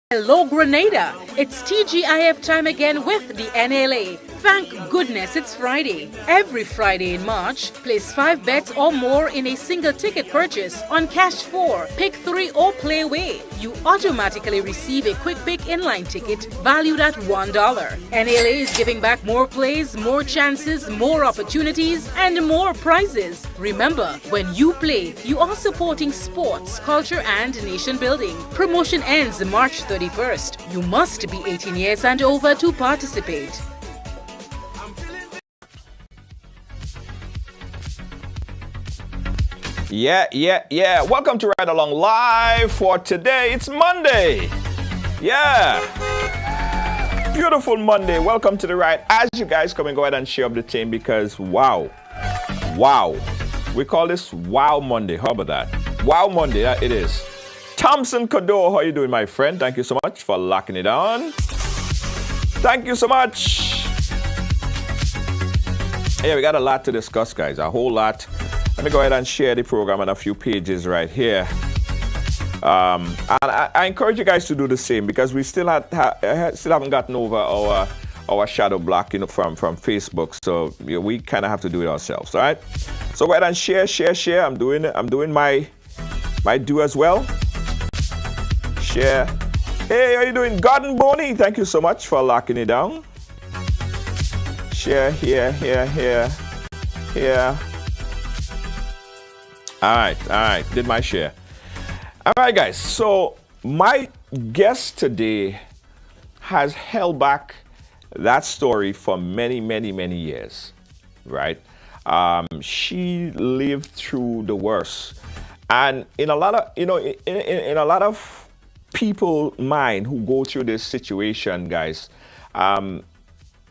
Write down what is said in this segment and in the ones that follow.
Hello, Grenada. It's TGIF time again with the NLA. Thank goodness it's Friday. Every Friday in March, place 5 bets or more in a single ticket purchase on Cash 4, Pick 3 or Play Away. You automatically receive a quick pick inline ticket valued at $1. NLA is giving back more plays, more chances, more opportunities, and more prizes. Remember, when you play, you are supporting sports, culture, and nation building. Promotion ends March 31st. You must be 18 years and over to participate. Yeah. Welcome to Ride Along Live for today. It's Monday. Yeah. Beautiful Monday. Welcome to the ride. As you guys come and go ahead and share up the team because wow. We call this Wow Monday. How about that? Wow Monday, it is. Thompson Cador, how you doing, my friend? Thank you so much for locking it on. Thank you so much. Yeah, we got a lot to discuss, guys. A whole lot. Let me go ahead and share the program on a few pages right here. And I encourage you guys to do the same because we still haven't gotten over our shadow blocking from Facebook. So we kind of have to do it ourselves, all right? So go ahead and share. I'm doing my do as well. Share. Hey, how you doing? Gordon Boney, thank you so much for locking it down. Share here. All right, did my share. All right, guys, so my guest today has held back that story for many years, right? She lived through the worst. And in a lot of, in a lot of people mind who go through this situation, guys,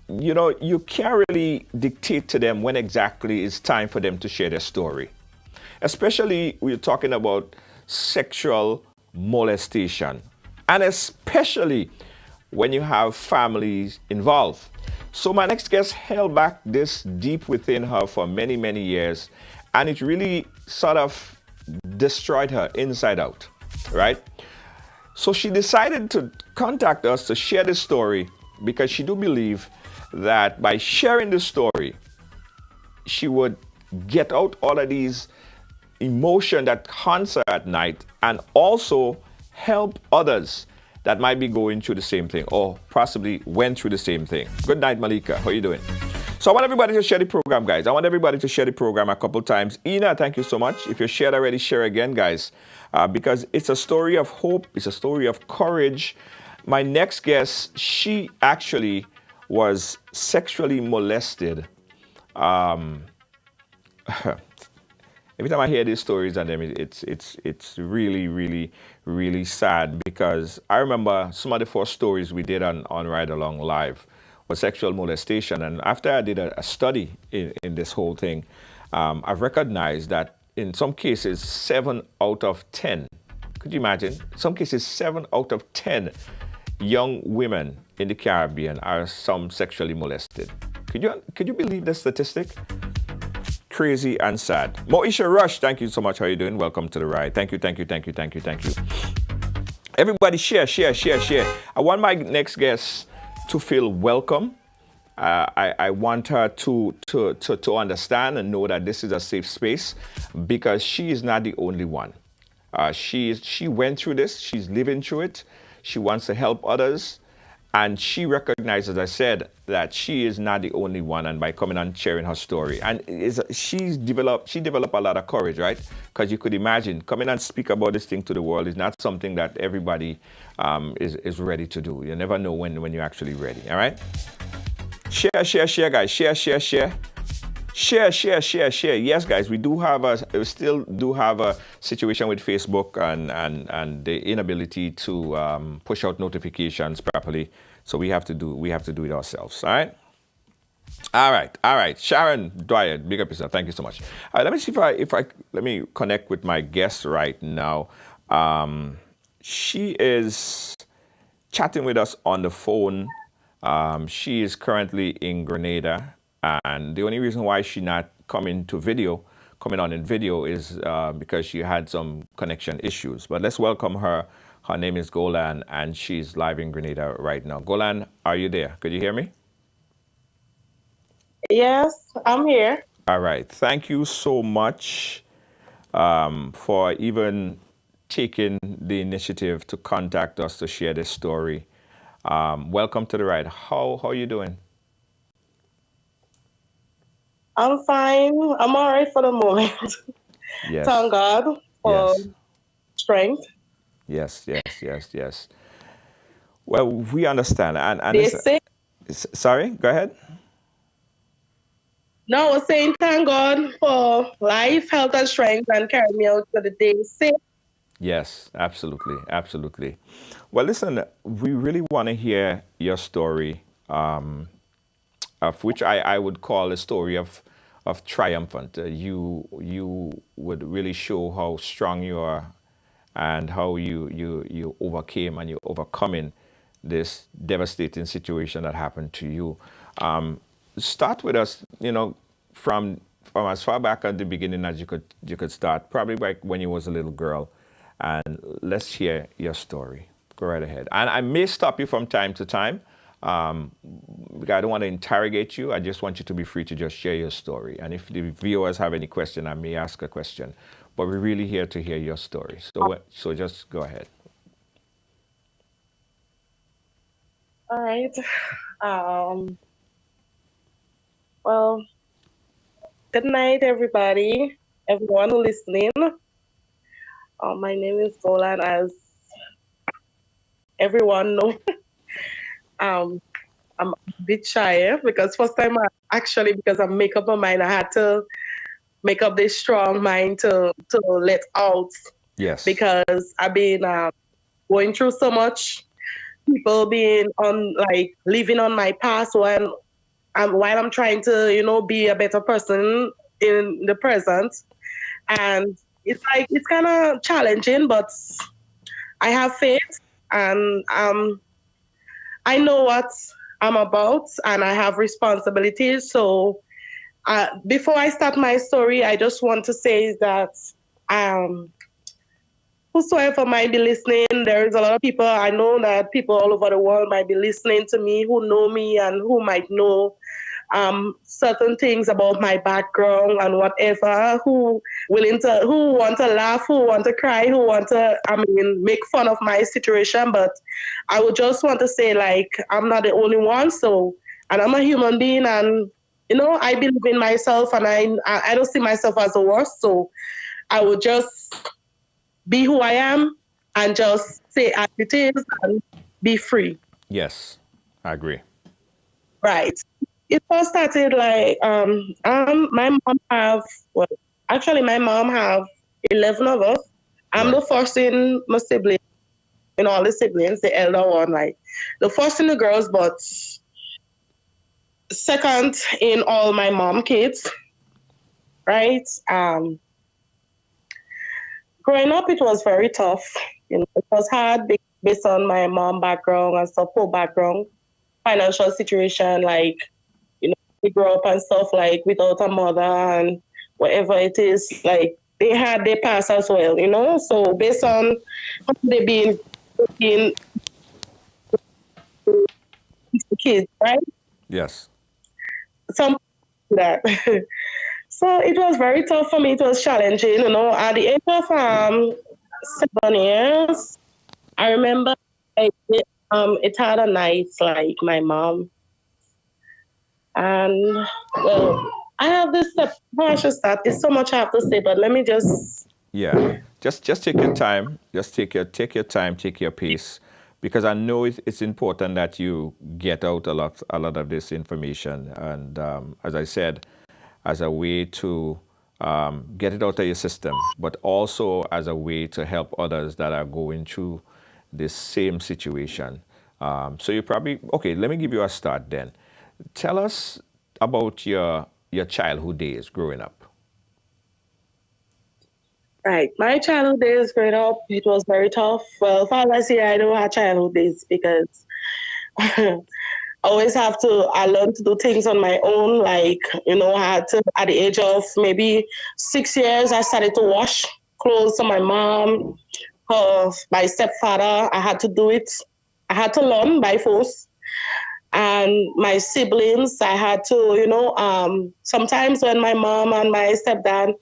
you can't really dictate to them when exactly it's time for them to share their story. Especially we're talking about sexual molestation, and especially when you have families involved. So my next guest held back this deep within her for many years, and it really sort of destroyed her inside out, right? So she decided to contact us to share this story because she do believe that by sharing this story, she would get out all of these emotion that haunts her at night and also help others that might be going through the same thing or possibly went through the same thing. Good night, Malika. How you doing? So I want everybody to share the program, guys. I want everybody to share the program a couple times. Ina, thank you so much. If you shared already, share again, guys, because it's a story of hope. It's a story of courage. My next guest, she actually was sexually molested. Every time I hear these stories and them, it's really sad because I remember some of the first stories we did on Ride Along Live was sexual molestation. And after I did a study in this whole thing, I've recognized that in some cases, 7 out of 10, could you imagine? Some cases, 7 out of 10 young women in the Caribbean are some sexually molested. Could you believe the statistic? Crazy and sad. Moisha Rush, thank you so much. How you doing? Welcome to the ride. Thank you. Everybody share. I want my next guest to feel welcome. I want her to understand and know that this is a safe space because she is not the only one. She went through this. She's living through it. She wants to help others. And she recognized, as I said, that she is not the only one, and by coming and sharing her story. And she developed a lot of courage, right? Because you could imagine, coming and speak about this thing to the world is not something that everybody is ready to do. You never know when you're actually ready, all right? Share, guys. Share. Yes, guys, we still do have a situation with Facebook and the inability to push out notifications properly. So we have to do it ourselves. All right. Sharon Dwyer, big up yourself. Thank you so much. All right, let me see let me connect with my guest right now. She is chatting with us on the phone. She is currently in Grenada. And the only reason why she not coming on in video is because she had some connection issues. But let's welcome her Her name is Golan, and she's live in Grenada right now. Golan, are you there? Could you hear me? Yes, I'm here. All right. Thank you so much for even taking the initiative to contact us to share this story. Welcome to the ride. How are you doing? I'm fine. I'm all right for the moment. Thank Yes. God for Yes. strength. Yes. Yes. Yes. Yes. Well, we understand, and They say, sorry. Go ahead. no, I was saying thank God for life, health, and strength and carry me out for the day. Safe. Yes, absolutely, absolutely. Well, listen, we really want to hear your story, of which I would call a story of triumphant. You would really show how strong you are, and how you overcame and you overcoming this devastating situation that happened to you. Start with us, from as far back at the beginning as you could start, probably like when you was a little girl, and let's hear your story. Go right ahead. And I may stop you from time to time. I don't want to interrogate you. I just want you to be free to just share your story. And if the viewers have any question, I may ask a question. But we're really here to hear your story. So just go ahead. All right. Um, well, good night, everybody, everyone who listening. My name is Golan, as everyone knows. um, I'm a bit shy because first time because I make up my mind, I had to make up this strong mind to let out Yes. because I've been going through so much. People being on like living on my past while I'm trying to be a better person in the present, and it's like it's kind of challenging, but I have faith and I know what I'm about and I have responsibilities. So before I start my story, I just want to say that um, whosoever might be listening, there is a lot of people, I know that people all over the world might be listening to me who know me and who might know certain things about my background and whatever, who want to laugh, who want to cry, who want to, make fun of my situation. But I would just want to say, like, I'm not the only one. So, and I'm a human being, and I believe in myself, and I don't see myself as the worst. So I would just be who I am and just say as it is and be free. Yes. I agree. Right. It all started like my mom have well actually my mom have 11 of us. I'm Right. the first in my siblings, in all the siblings, the elder one, like the first in the girls, but second in all my mom kids, right? Growing up it was very tough. It was hard based on my mom background and support background, financial situation, like we grow up and stuff like without a mother and whatever it is, like they had their past as well. So based on they being kids, right? Yes. Some that. So it was very tough for me. It was challenging. At the age of 7 years, I remember it had a night like my mom. And well, I have this step. How I should start. There's so much I have to say, but let me just. Yeah. Just take your time. Just take your time. Take your pace, because I know it's important that you get out a lot of this information. And as I said, as a way to get it out of your system, but also as a way to help others that are going through this same situation. So you probably okay. Let me give you a start then. Tell us about your childhood days growing up. Right. My childhood days growing up, it was very tough. Well, far as I don't have childhood days because I always I learned to do things on my own. Like, I had to, at the age of maybe 6 years, I started to wash clothes for my mom. for my stepfather. I had to do it. I had to learn by force. And my siblings, I had to, sometimes when my mom and my stepdad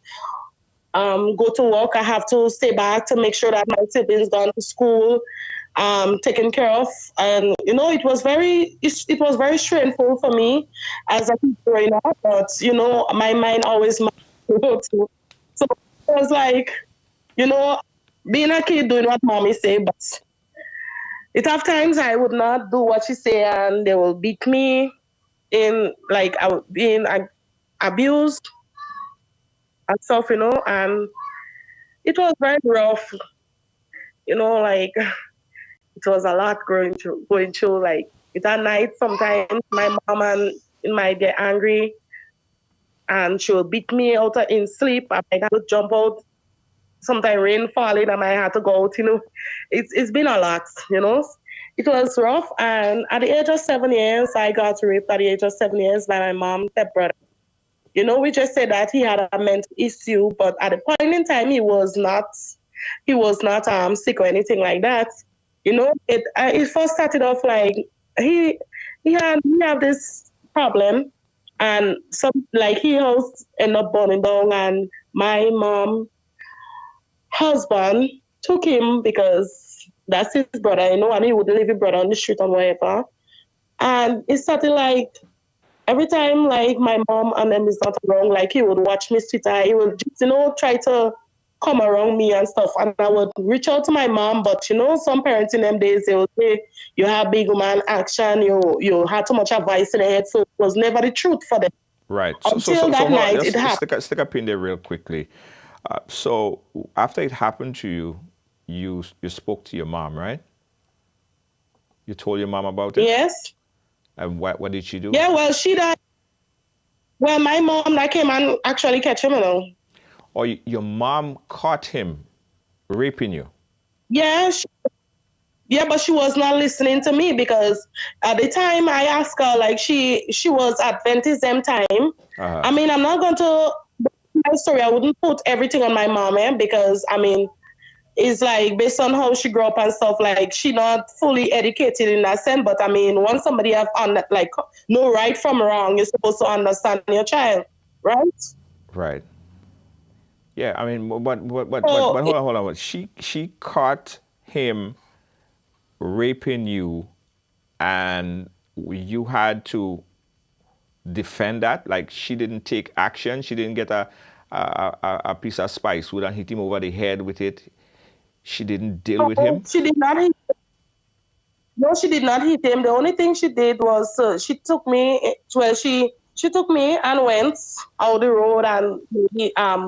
go to work, I have to stay back to make sure that my siblings gone to school, taken care of. And it was very straightful for me as a kid growing up. But my mind always so it was like, you know, being a kid doing what mommy say, but it have times I would not do what she say, and they will beat me in like I was being abused and stuff, and it was very rough, like it was a lot going through like it at night sometimes my mom and might get angry and she will beat me out in sleep. I might have to jump out. Sometimes rain falling, I might have to go out, It's been a lot. It was rough, and at the age of 7 years, I got raped at the age of 7 years by my mom's stepbrother. We just said that he had a mental issue, but at the point in time, he was not sick or anything like that. It first started off like he he had this problem, and some like he house ended up burning down, and my mom husband took him because that's his brother, and he would leave his brother on the street and whatever. And it started like every time like my mom and them is not around, like he would watch me Twitter, he would just, try to come around me and stuff. And I would reach out to my mom, but some parents in them days they would say you have big woman action, you had too much advice in the head, so it was never the truth for them. Right. Until that hold on. night it Let's happened. stick a pin there real quickly. So after it happened to you, you spoke to your mom, right? You told your mom about it, Yes. and what did she do? Yeah, well she died. Well, my mom that came and actually catch him. Or your mom caught him raping you? Yeah, yeah, but she was not listening to me because at the time I asked her, like she was Adventist them time. Uh-huh. I mean, I'm not going to my story. I wouldn't put everything on my mom, because I mean, it's like based on how she grew up and stuff. Like she not fully educated in that sense, but I mean, once somebody have like know right from wrong, you're supposed to understand your child, right? Right. Yeah. I mean, So but hold on. She caught him raping you, and you had to defend that. Like she didn't take action. She didn't get a piece of spice wood and hit him over the head with it. She didn't deal with him. she did not. No, she did not hit him. The only thing she did was she took me. Well, she took me and went out the road, and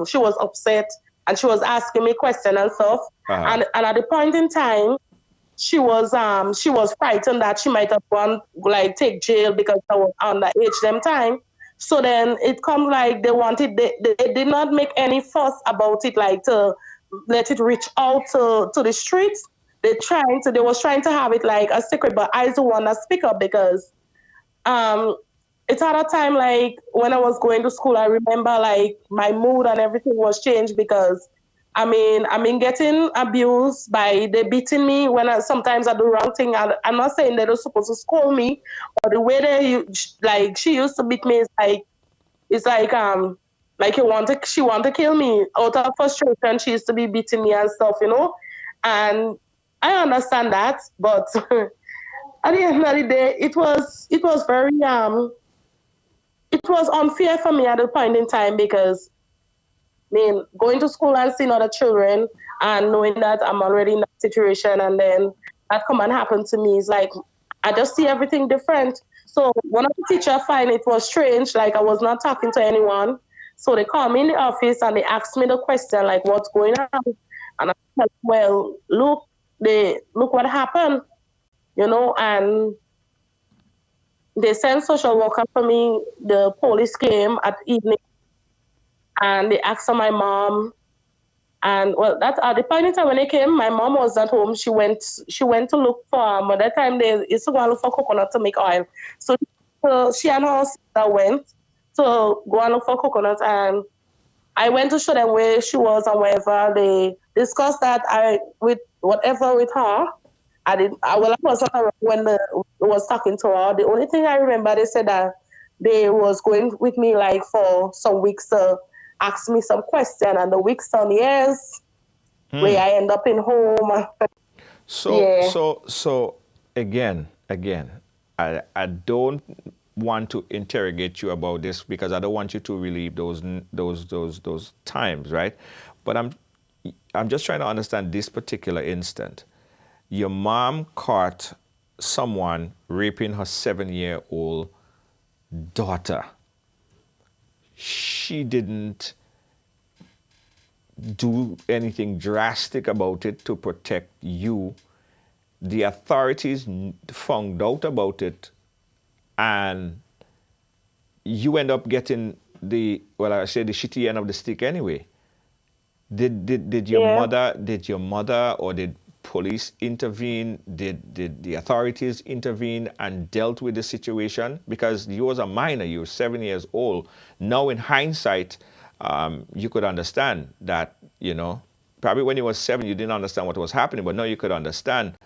she was upset and she was asking me questions and stuff. Uh-huh. And at the point in time, she was frightened that she might have gone like take jail because I was underage them time. So then it comes like they did not make any fuss about it, like to let it reach out to the streets. They was trying to have it like a secret, but I do want to speak up because um it's at a time like when I was going to school, I remember like my mood and everything was changed because I mean getting abused by they beating me when sometimes I do wrong thing. I'm not saying they're supposed to scold me, but the way like she used to beat me is like it's like she want to kill me out of frustration. She used to be beating me and stuff. And I understand that, but at the end of the day, it was very it was unfair for me at the point in time because going to school and seeing other children and knowing that I'm already in that situation and then that come and happen to me is like I just see everything different. So one of the teachers find it was strange, like I was not talking to anyone. So they called me in the office and they asked me the question like what's going on, and I said, well, look what happened. And they sent social worker for me. The police came at evening and they asked for my mom. And well, that at the point in time when they came, my mom was at home. She went to look for at that time they used to go and look for coconut to make oil. So she and her sister went to go and look for coconut, and I went to show them where she was and wherever. discuss that with whatever with her. I wasn't around when was talking to her. The only thing I remember, they said that they was going with me like for some weeks to ask me some question, and the weeks on years where I end up in home. So, Yeah, so, so again, I don't want to interrogate you about this because I don't want you to relive those times, right? But I'm just trying to understand this particular instant. Your mom caught someone raping her 7-year-old daughter. She didn't do anything drastic about it to protect you. The authorities found out about it, and you end up getting I say the shitty end of the stick anyway. Did your yeah. mother or did police intervene? Did the authorities intervene and dealt with the situation? Because you was a minor, you were 7 years old. Now in hindsight, you could understand that, probably when you were 7, you didn't understand what was happening, but now you could understand.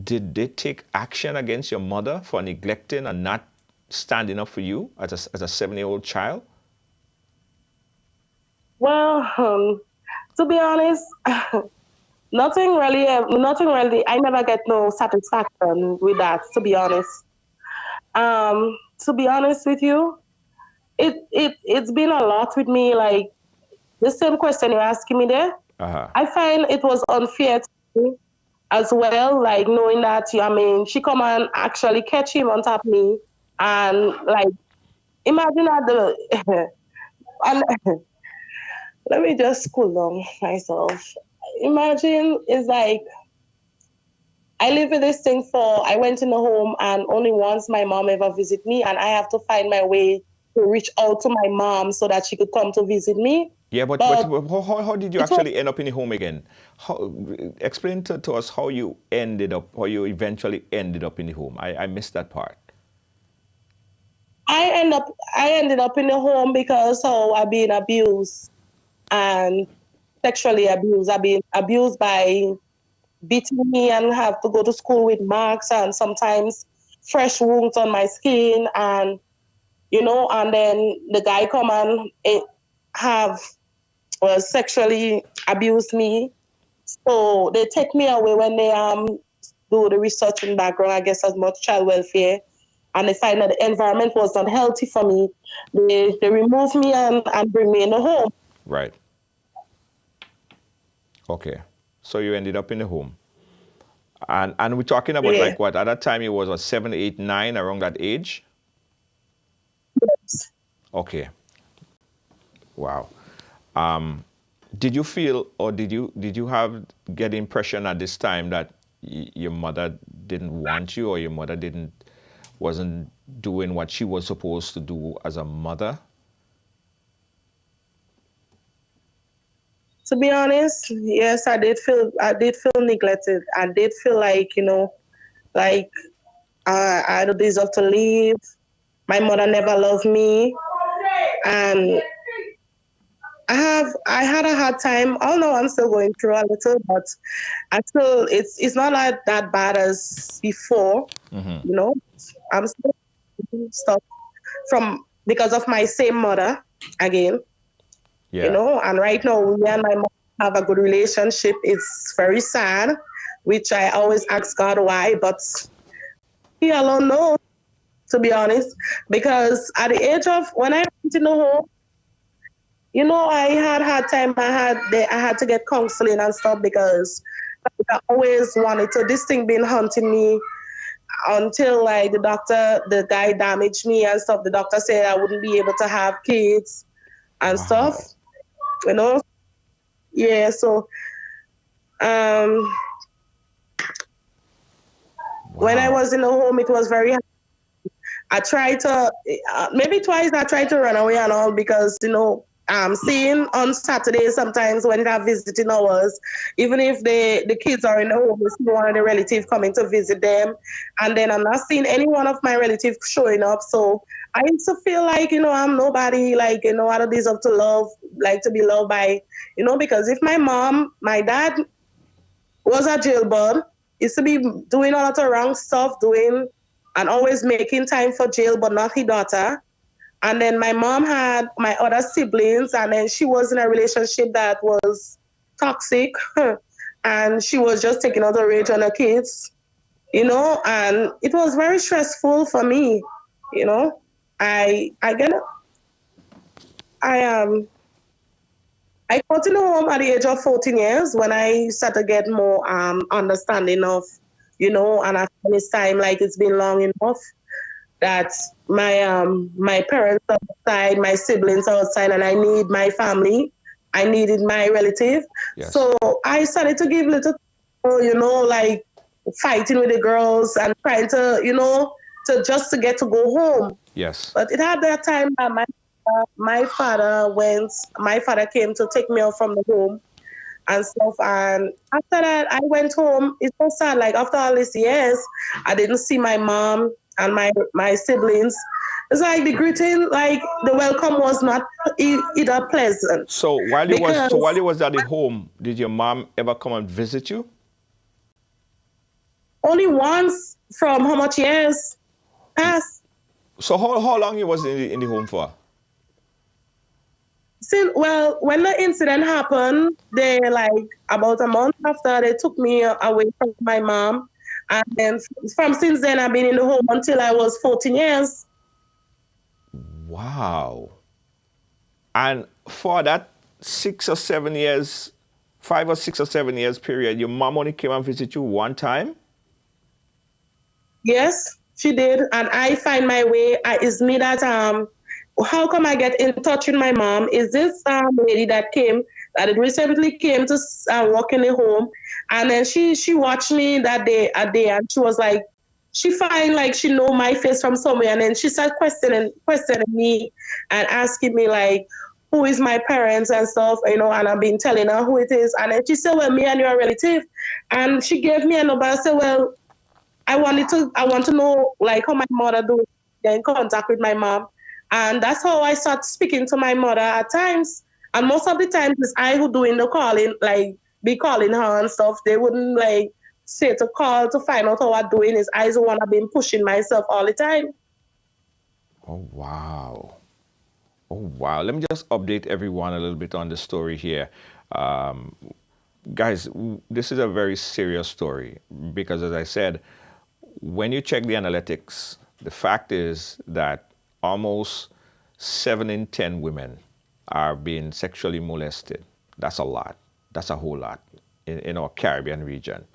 Did they take action against your mother for neglecting and not standing up for you as a 7-year-old child? Well, to be honest, nothing really. I never get no satisfaction with that. To be honest with you, it's been a lot with me. Like the same question you're asking me there. Uh-huh. I find it was unfair to me as well. Like knowing that, she come and actually catch him on top of me, and like imagine that the and let me just cool down myself. Imagine it's like I live with this thing I went in the home and only once my mom ever visit me, and I have to find my way to reach out to my mom so that she could come to visit me. Yeah, but But how did you it was, actually end up in the home again? Explain to us how you eventually ended up in the home. I missed that part. I ended up in the home because I've been abused and sexually abused. I've been abused by beating me and have to go to school with marks and sometimes fresh wounds on my skin, and and then the guy come and have sexually abused me. So they take me away when they do the research in background, I guess, as much child welfare, and they find that the environment was not healthy for me. They remove me and bring me in the home. Right. Okay. So you ended up in the home. And we're talking about Yeah. like what? At that time it was 7, 8, 9, around that age? Yes. Okay. Wow. Did you feel or did you get the impression at this time that your mother didn't want you or your mother wasn't doing what she was supposed to do as a mother? To be honest, yes, I did feel neglected. I did feel like, like I don't deserve to live. My mother never loved me, and I had a hard time. Although I'm still going through a little, but I still it's not like that bad as before. You know, I'm still stuck from because of my same mother again. Yeah. And right now me and my mom have a good relationship. It's very sad, which I always ask God why, but He alone knows, to be honest. Because at the age of when I went in the home, I had hard time. I had to get counseling and stuff because I always wanted to. This thing been haunting me until like the guy damaged me and stuff. The doctor said I wouldn't be able to have kids and stuff. Wow. You know, yeah. So, when I Wow. was in the home, it was very hard. I tried to, maybe twice I tried to run away and all because, seeing on Saturday sometimes when they have visiting hours, even if the kids are in the home, it's one of the relatives coming to visit them. And then I'm not seeing any one of my relatives showing up. So I used to feel like, I'm nobody, like, I don't deserve to love, like to be loved by, because if my dad was a jailbird, used to be doing a lot of wrong stuff, doing and always making time for jail, but not his daughter. And then my mom had my other siblings, and then she was in a relationship that was toxic, and she was just taking out the rage on her kids, and it was very stressful for me, you know. I get I got in the home at the age of 14 years when I started to get more understanding of, and after this time, like it's been long enough that my parents are outside, my siblings are outside, and I need my family. I needed my relative. Yes. So I started to give little, like fighting with the girls and trying to, to just to get to go home. Yes. But it had that time that my father came to take me out from the home and stuff. And after that, I went home. It's so sad. Like after all these years, I didn't see my mom and my siblings. It's like the greeting, like the welcome was not either pleasant because While you was at the home, did your mom ever come and visit you? only once from how much years passed. So how long you was in the home for? Well, when the incident happened, they like about a month after they took me away from my mom, and then from since then I've been in the home until I was 14 years. Wow. And for that 6 or 7 years, 5 or 6 or 7 years period, your mom only came and visit you one time? Yes, she did, and I find my way. It's me that How come I get in touch with my mom? Is this lady that recently came to work in the home, and then she watched me that day, and she was like, she find like she know my face from somewhere, and then she started questioning me and asking me like, who is my parents and stuff, and I've been telling her who it is, and then she said, well, me and your relative, and she gave me a number. I said, well, I want to know like how my mother do get in contact with my mom. And that's how I start speaking to my mother at times. And most of the times it's I who doing the calling, like be calling her and stuff. They wouldn't like say to call to find out how I'm doing. Is I the one I've been pushing myself all the time. Oh, wow. Oh, wow. Let me just update everyone a little bit on the story here. Um, Guys, this is a very serious story because, as I said, when you check the analytics, the fact is that almost 7 in 10 women are being sexually molested. That's a lot. That's a whole lot in our Caribbean region.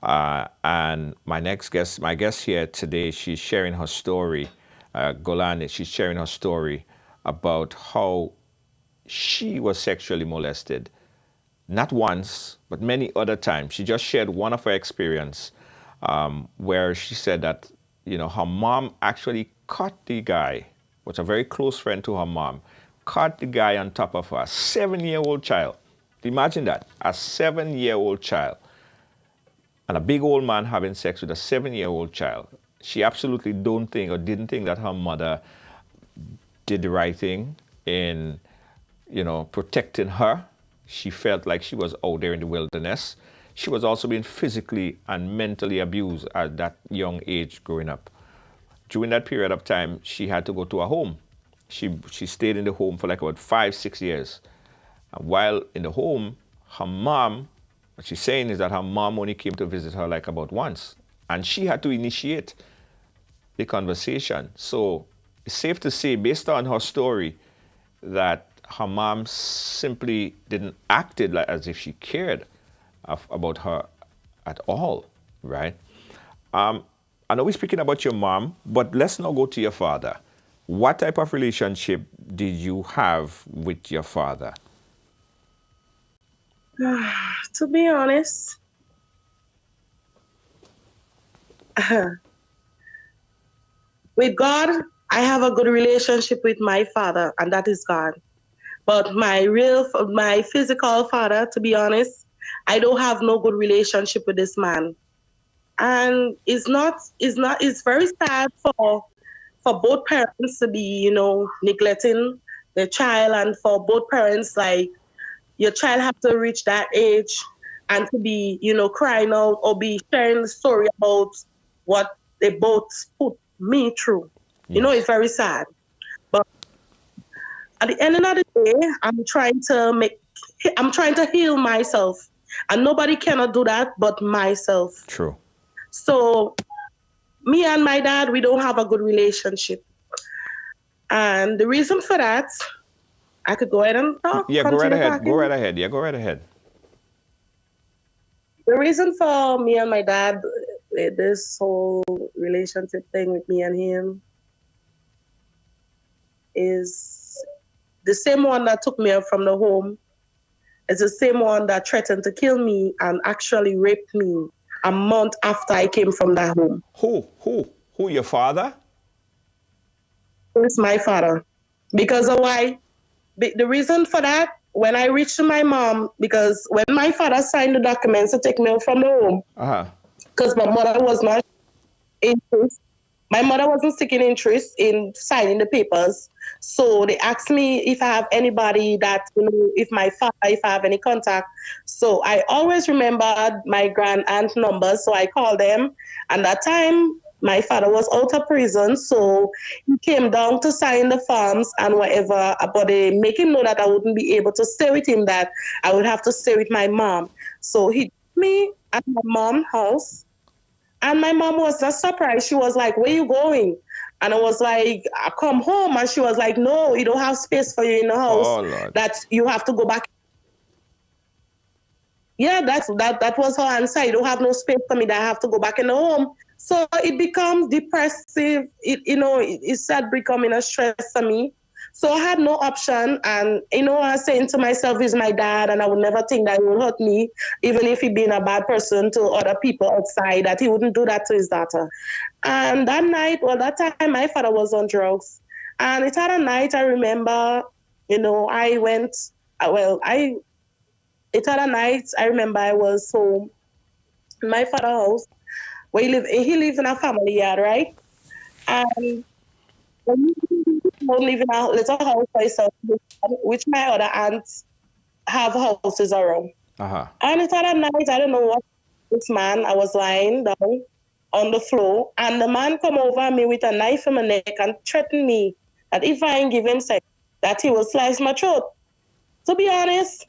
And my guest here today, she's sharing her story. Golani, she's sharing her story about how she was sexually molested not once, but many other times. She just shared one of her experience where she said that, her mom actually caught the guy, was a very close friend to her mom, caught the guy on top of her, a 7-year-old child. Imagine that, a 7-year-old child and a big old man having sex with a 7-year-old child. She absolutely don't think or didn't think that her mother did the right thing in, protecting her. She felt like she was out there in the wilderness. She was also being physically and mentally abused at that young age growing up. During that period of time, she had to go to a home. She stayed in the home for like about 5, 6 years. And while in the home, her mom, what she's saying is that her mom only came to visit her like about once. And she had to initiate the conversation. So it's safe to say, based on her story, that her mom simply didn't act it like as if she cared about her at all, right? I know we're speaking about your mom, but let's now go to your father. What type of relationship did you have with your father? To be honest, with God, I have a good relationship with my father, and that is God. But my physical father, to be honest, I don't have no good relationship with this man. And it's very sad for both parents to be, neglecting the child, and for both parents, like, your child have to reach that age and to be, crying out or be sharing the story about what they both put me through. It's Yes. very sad. But at the end of the day, I'm trying to heal myself. And nobody cannot do that but myself. True. So me and my dad, we don't have a good relationship. And the reason for that, I could go ahead and talk, Yeah, go right continue ahead. Go talking. right ahead. Yeah, go right ahead. The reason for me and my dad, this whole relationship thing with me and him, is the same one that took me out from the home. It's the same one that threatened to kill me and actually raped me a month after I came from that home. Who? Your father? It's my father. Because of why? The reason for that, when I reached my mom, because when my father signed the documents to take me out from the home, Uh-huh. because my mother was not interest. My mother wasn't taking interest in signing the papers. So they asked me if I have anybody that, if my father, if I have any contact. So I always remembered my grand aunt numbers. So I called them. And that time, my father was out of prison. So he came down to sign the forms and whatever. But they make him know that I wouldn't be able to stay with him, that I would have to stay with my mom. So he took me at my mom's house. And my mom was just surprised. She was like, "Where you going?" And I was like, "I come home." And she was like, "No, you don't have space for you in the house. Oh Lord. That you have to go back." Yeah, that was her answer. You don't have no space for me. That I have to go back in the home. So it becomes depressive. It started becoming a stress for me. So I had no option. And, I was saying to myself, he's my dad, and I would never think that he would hurt me, even if he being a bad person to other people outside, that he wouldn't do that to his daughter. And that night, that time, my father was on drugs. And it had a night, I remember, I went, I it had a night, I remember I was home in my father's house, where he lives in a family yard, right? And when he live in a little house by himself, which my other aunts have houses around. Uh-huh. And it had a night, I don't know what, this man, I was lying down on the floor, and the man come over me with a knife in my neck and threatened me that if I ain't give him sex, that he will slice my throat. To be honest,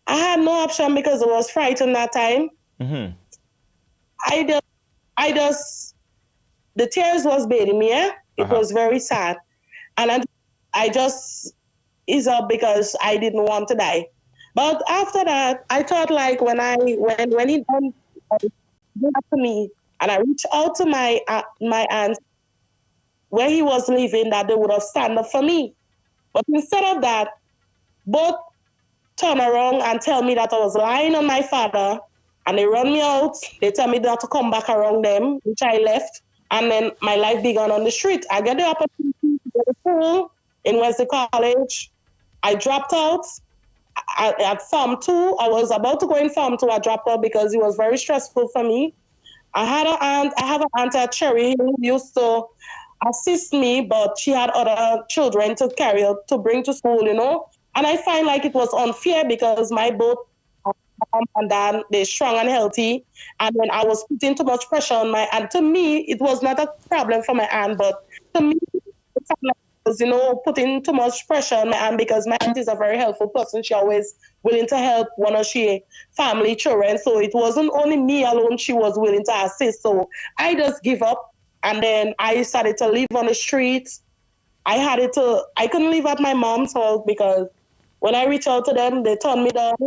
I had no option because I was frightened that time. Mm-hmm. I just, the tears was bathing me. It was very sad, and I just ease up because I didn't want to die. But after that, I thought like when he done that to me, and I reached out to my aunt where he was living, that they would have stand up for me. But instead of that, both turn around and tell me that I was lying on my father, and they run me out. They tell me not to come back around them, which I left. And then my life began on the street. I got the opportunity to go to school in Wesley College. I dropped out at Form 2. I was about to go in Form 2. I dropped out because it was very stressful for me. I have an aunt at Cherry who used to assist me, but she had other children to carry out, to bring to school. And I find like it was unfair because my both mom and dad, they're strong and healthy. And when I was putting too much pressure on my aunt, to me, it was not a problem for my aunt, but to me, it felt like I was, putting too much pressure on my aunt, because my aunt is a very helpful person. She always willing to help one of she family children. So it wasn't only me alone she was willing to assist. So I just give up. And then I started to live on the streets. I couldn't live at my mom's house because when I reached out to them, they turned me down.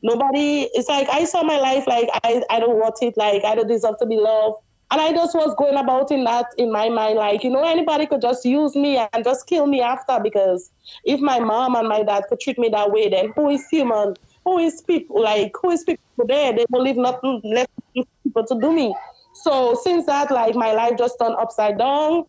Nobody, it's like I saw my life like I don't want it, like I don't deserve to be loved. And I just was going about in that in my mind, like, anybody could just use me and just kill me after, because if my mom and my dad could treat me that way, then who is human? Who is people there? They will leave nothing left for people to do me. So since that, like my life just turned upside down.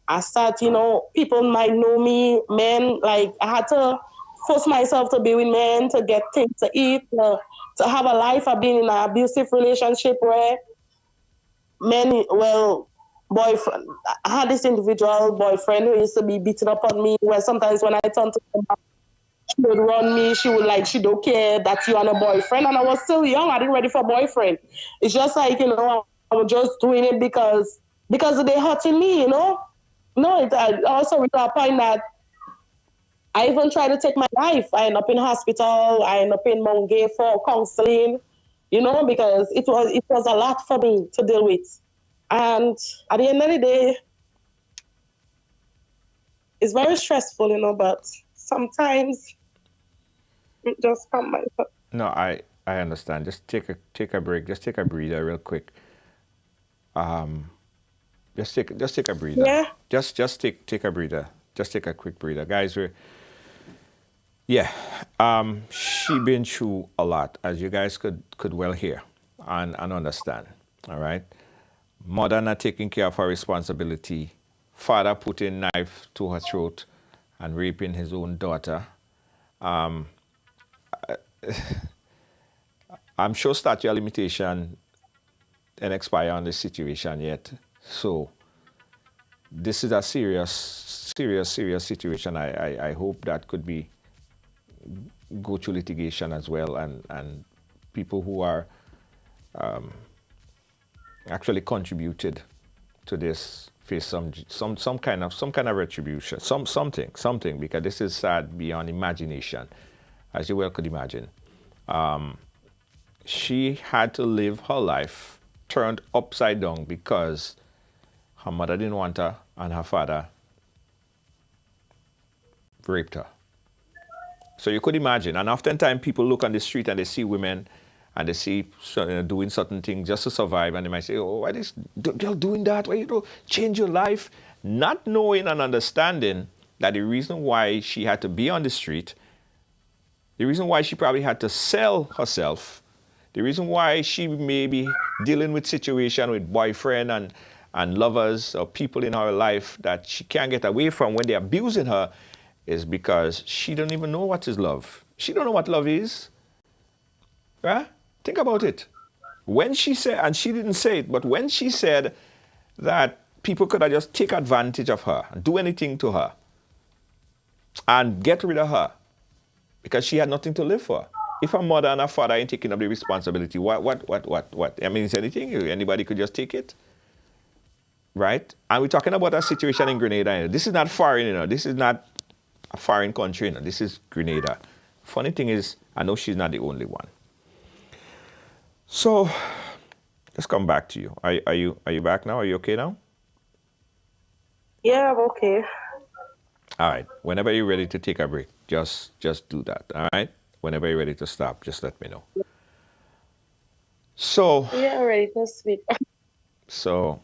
I start, people might know me, men, like I had to force myself to be with men, to get things to eat, to have a life. I've been in an abusive relationship where men, well, boyfriend. I had this individual boyfriend who used to be beating up on me. Where sometimes when I turned to him, she would run me. She would like, she don't care that you are a boyfriend. And I was still young. I didn't ready for a boyfriend. It's just like, I was just doing it because they hurting me, No, it I also reached a point that I even tried to take my life. I end up in hospital. I end up in Mount Gay for counseling, because it was a lot for me to deal with. And at the end of the day, it's very stressful, but sometimes it just come by. No, I understand. Just take a break. Just take a breather real quick. Just take a breather. Yeah. Just take a breather. Just take a quick breather, guys. Yeah. She been through a lot, as you guys could well hear and understand. All right. Mother not taking care of her responsibility. Father putting knife to her throat and raping his own daughter. I'm sure statute of limitation and expire on this situation yet. So this is a serious situation. I hope that could be go to litigation as well, and people who are actually contributed to this face some kind of retribution, something, because this is sad beyond imagination, as you well could imagine. She had to live her life turned upside down because her mother didn't want her and her father raped her. So you could imagine. And oftentimes people look on the street and they see women and they see doing certain things just to survive, and they might say, "Oh, why this girl doing that? Why you don't change your life?" Not knowing and understanding that the reason why she had to be on the street, the reason why she probably had to sell herself, the reason why she may be dealing with situation with boyfriend and lovers or people in her life that she can't get away from when they're abusing her, is because she don't even know what is love. She don't know what love is. Right? Think about it. When she said, and she didn't say it, but when she said that people could have just take advantage of her and do anything to her and get rid of her because she had nothing to live for. If her mother and her father ain't taking up the responsibility, what? I mean, is anything? Anybody could just take it? Right? And we're talking about a situation in Grenada. This is not foreign, This is not a foreign country, This is Grenada. Funny thing is, I know she's not the only one. So, let's come back to you. Are you back now? Are you okay now? Yeah, I'm okay. All right. Whenever you're ready to take a break, just do that. All right. Whenever you're ready to stop, just let me know. So. Yeah, ready to speak. So,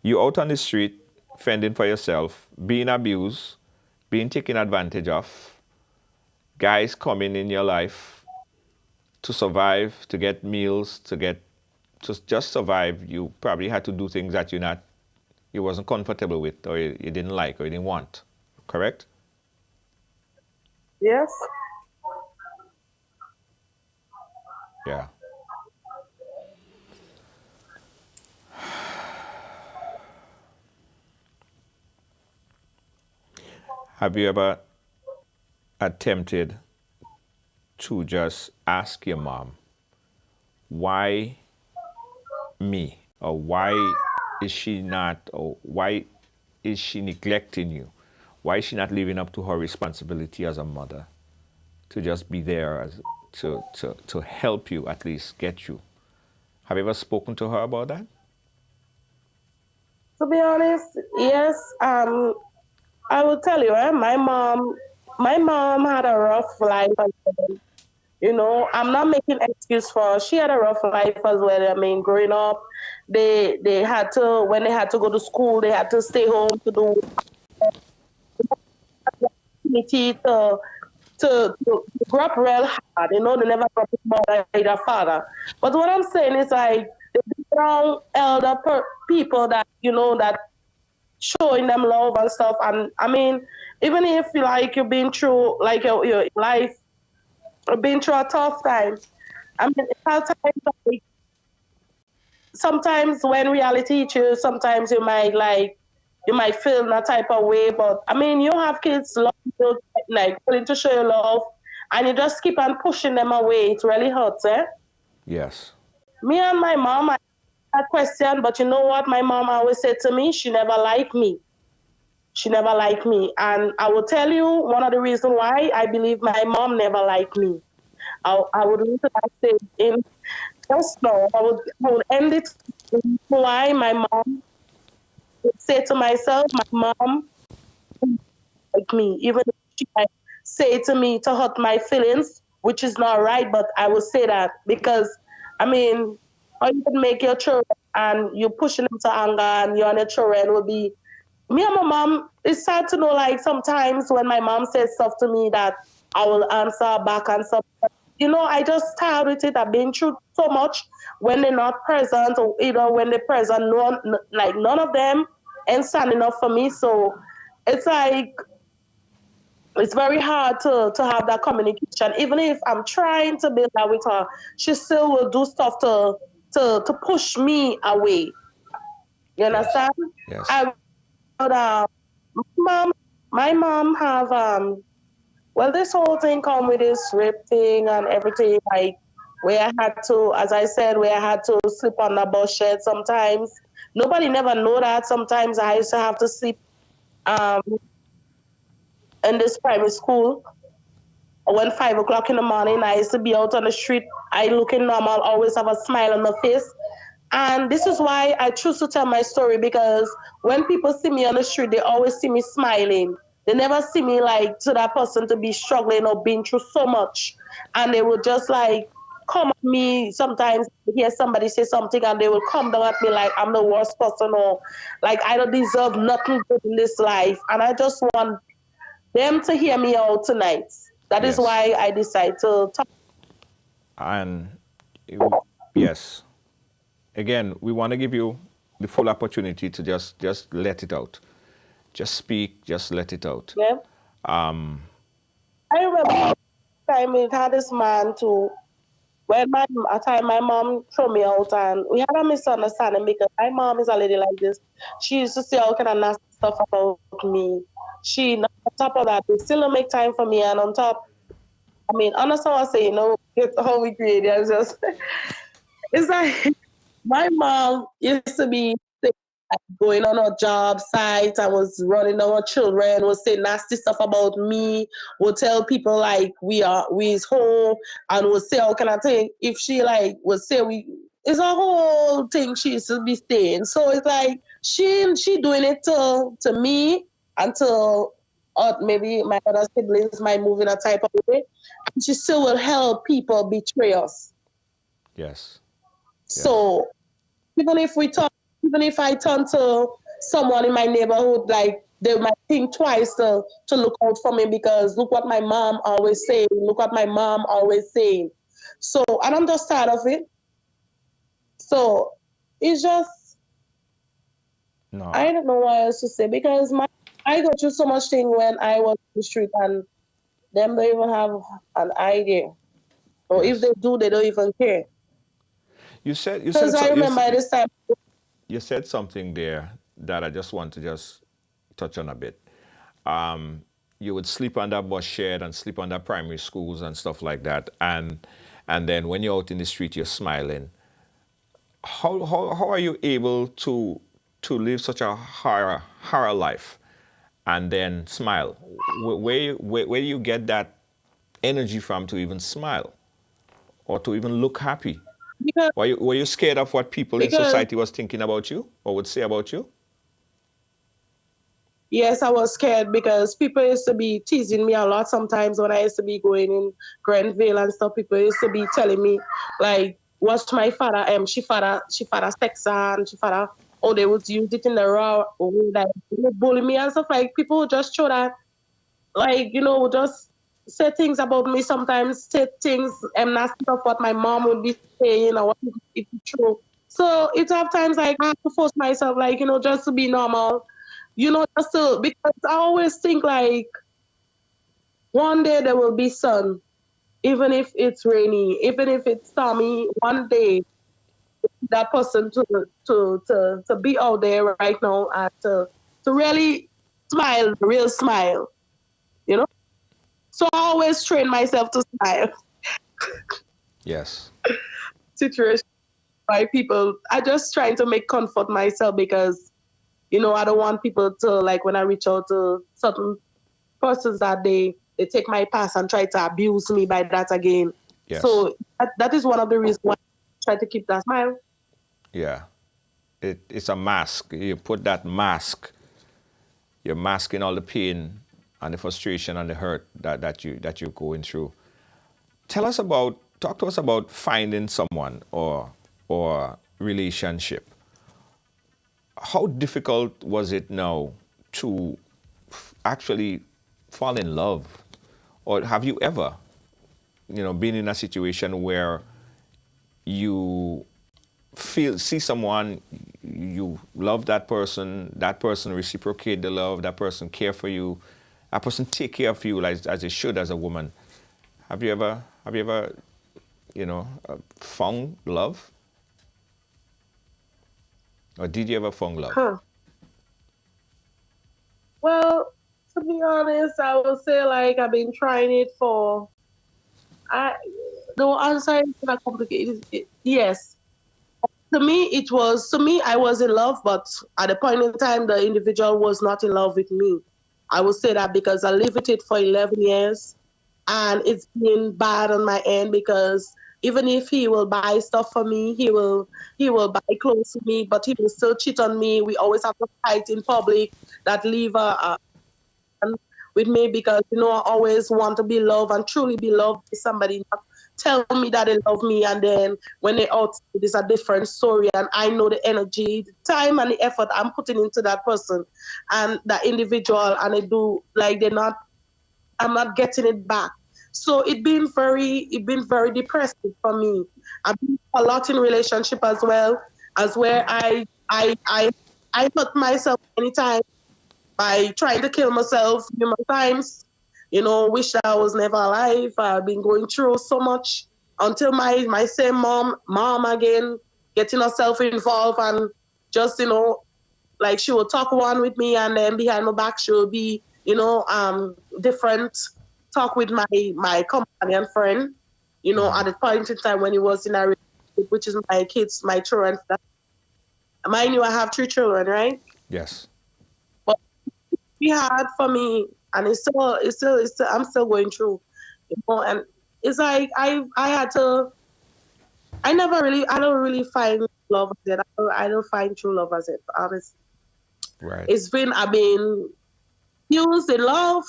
you out on the street, fending for yourself, being abused, being taken advantage of, guys coming in your life to survive, to get meals, to just survive. You probably had to do things that you wasn't comfortable with, or you didn't like, or you didn't want. Correct? Yes. Yeah. Have you ever attempted to just ask your mom, why me? Or why is she not, or why is she neglecting you? Why is she not living up to her responsibility as a mother to just be there to help you, at least get you? Have you ever spoken to her about that? To be honest, yes. I will tell you, my mom had a rough life as well. I'm not making excuse for her. She had a rough life as well. I mean, growing up, they had to, when they had to go to school, they had to stay home to do activity to grow up real hard. They never grew up with mother and their father. But what I'm saying is like the young elder people that that showing them love and stuff. And I mean, even if like you've been through like your life, been through a tough time. I mean, it's hard times like sometimes when reality hits you, sometimes you might feel that type of way. But I mean, you have kids love you, like willing to show you love, and you just keep on pushing them away. It really hurts, eh? Yes. Me and my mom, I had a question, but you know what? My mom always said to me, she never liked me. She never liked me, and I will tell you one of the reasons why I believe my mom never liked me. I would read that stage in just now. I would end it why my mom would say to myself, my mom like me, even if she might say to me to hurt my feelings, which is not right, but I will say that because I mean, how you can make your children and you pushing them to anger and you and your children will be me and my mom. It's sad to know like sometimes when my mom says stuff to me that I will answer back and stuff. You know, I just tired with it. I've been through so much when they're not present or either when they're present, like none of them ain't standing up for me. So it's like it's very hard to have that communication. Even if I'm trying to build that with her, she still will do stuff to push me away. You Yes. understand? Yes. I mom, my mom have well, this whole thing come with this rape thing and everything. Like where I had to, as I said, where I had to sleep on the bus shed sometimes. Nobody never know that. Sometimes I used to have to sleep um in this primary school when 5 o'clock in the morning, I used to be out on the street. I looking normal, always have a smile on my face. And this is why I choose to tell my story because when people see me on the street, they always see me smiling. They never see me like to that person to be struggling or being through so much. And they would just like come at me sometimes hear somebody say something and they will come down at me like I'm the worst person or like I don't deserve nothing good in this life. And I just want them to hear me out tonight. That is Yes. why I decided to talk. And yes, again, we want to give you the full opportunity to just let it out. Just speak, just let it out. Yeah. I remember time it had this man to when my a time my mom threw me out and we had a misunderstanding because my mom is a lady like this. She used to say all kind of nasty stuff about me. She on top of that, they still don't make time for me and on top I mean, honestly, I say, it's how we create. It's just, it's like my mom used to be going on her job site. I was running our children, would say nasty stuff about me, would tell people like we's home and would say all kind of thing. If she like would say we it's a whole thing she used to be saying. So it's like she doing it to me until maybe my other siblings might move in a type of way. And she still will help people betray us. Yes. Yes. So even if we talk, even if I turn to someone in my neighborhood, like they might think twice to look out for me because look what my mom always saying, look what my mom always saying. So, and I'm just tired of it. So it's just No. I don't know what else to say because I go through so much thing when I was in the street and them don't even have an idea. Or if they Yes. do, they don't even care. You said you Because said I so remember this time. you said something there that I just want to just touch on a bit. Um, you would sleep under bus shed and sleep under primary schools and stuff like that, and then when you're out in the street, you're smiling. How are you able to live such a horror life and then smile? Where do you get that energy from to even smile or to even look happy? because Were you scared of what people in because society was thinking about you or would say about you? yes, I was scared because people used to be teasing me a lot sometimes when I used to be going in Grenville and stuff. People used to be telling me like, "What's my father? She father sex and she father." Oh, they would use it in the raw way, like they would bully me and stuff. Like people would just show that, like would just say things about me. Sometimes say things and not stuff what my mom would be saying or what it true. So it's have times like I have to force myself, like just to be normal just to because I always think like one day there will be sun, even if it's rainy, even if it's stormy. One day that person to be out there right now and to really smile, real smile, you know. So I always train myself to smile. Yes. Situation by people. I just trying to make comfort myself because I don't want people to like when I reach out to certain persons that they take my past and try to abuse me by that again. Yes. So that is one of the reasons why I try to keep that smile. Yeah. It's a mask. You put that mask, you're masking all the pain and the frustration and the hurt that you're going through. Talk to us about finding someone or relationship. How difficult was it now to actually fall in love? Or have you ever, been in a situation where you see someone, you love that person reciprocate the love, that person care for you, that person take care of you as it should as a woman. Have you ever found love? Or did you ever find love? Huh. Well, to be honest, I would say like I've been trying it for I the answer is not complicated. Yes. To me I was in love, but at the point in time the individual was not in love with me. I would say that because I lived with it for 11 years and it's been bad on my end because even if he will buy stuff for me, he will buy clothes for me, but he will still cheat on me. We always have to fight in public that leave with me because I always want to be loved and truly be loved by somebody. Not tell me that they love me and then when they out, it is a different story. And I know the energy, the time, and the effort I'm putting into that person and that individual, and they do like they're not. I'm not getting it back. So it been very depressing for me. I've been a lot in relationship as well, as where I hurt myself anytime by trying to kill myself numerous times. Wish that I was never alive. I've been going through so much until my same mom again, getting herself involved and just, like she will talk one with me and then behind my back she will be, different talk with my companion friend, at the point in time when he was in a relationship, which is my kids, my children. Mind you, I have 3 children, right? Yes. But be hard for me, and it's still I'm still going through, and it's like I had to. I don't really find love as it. I don't find true love as it. Honestly, Right. I've been used in love,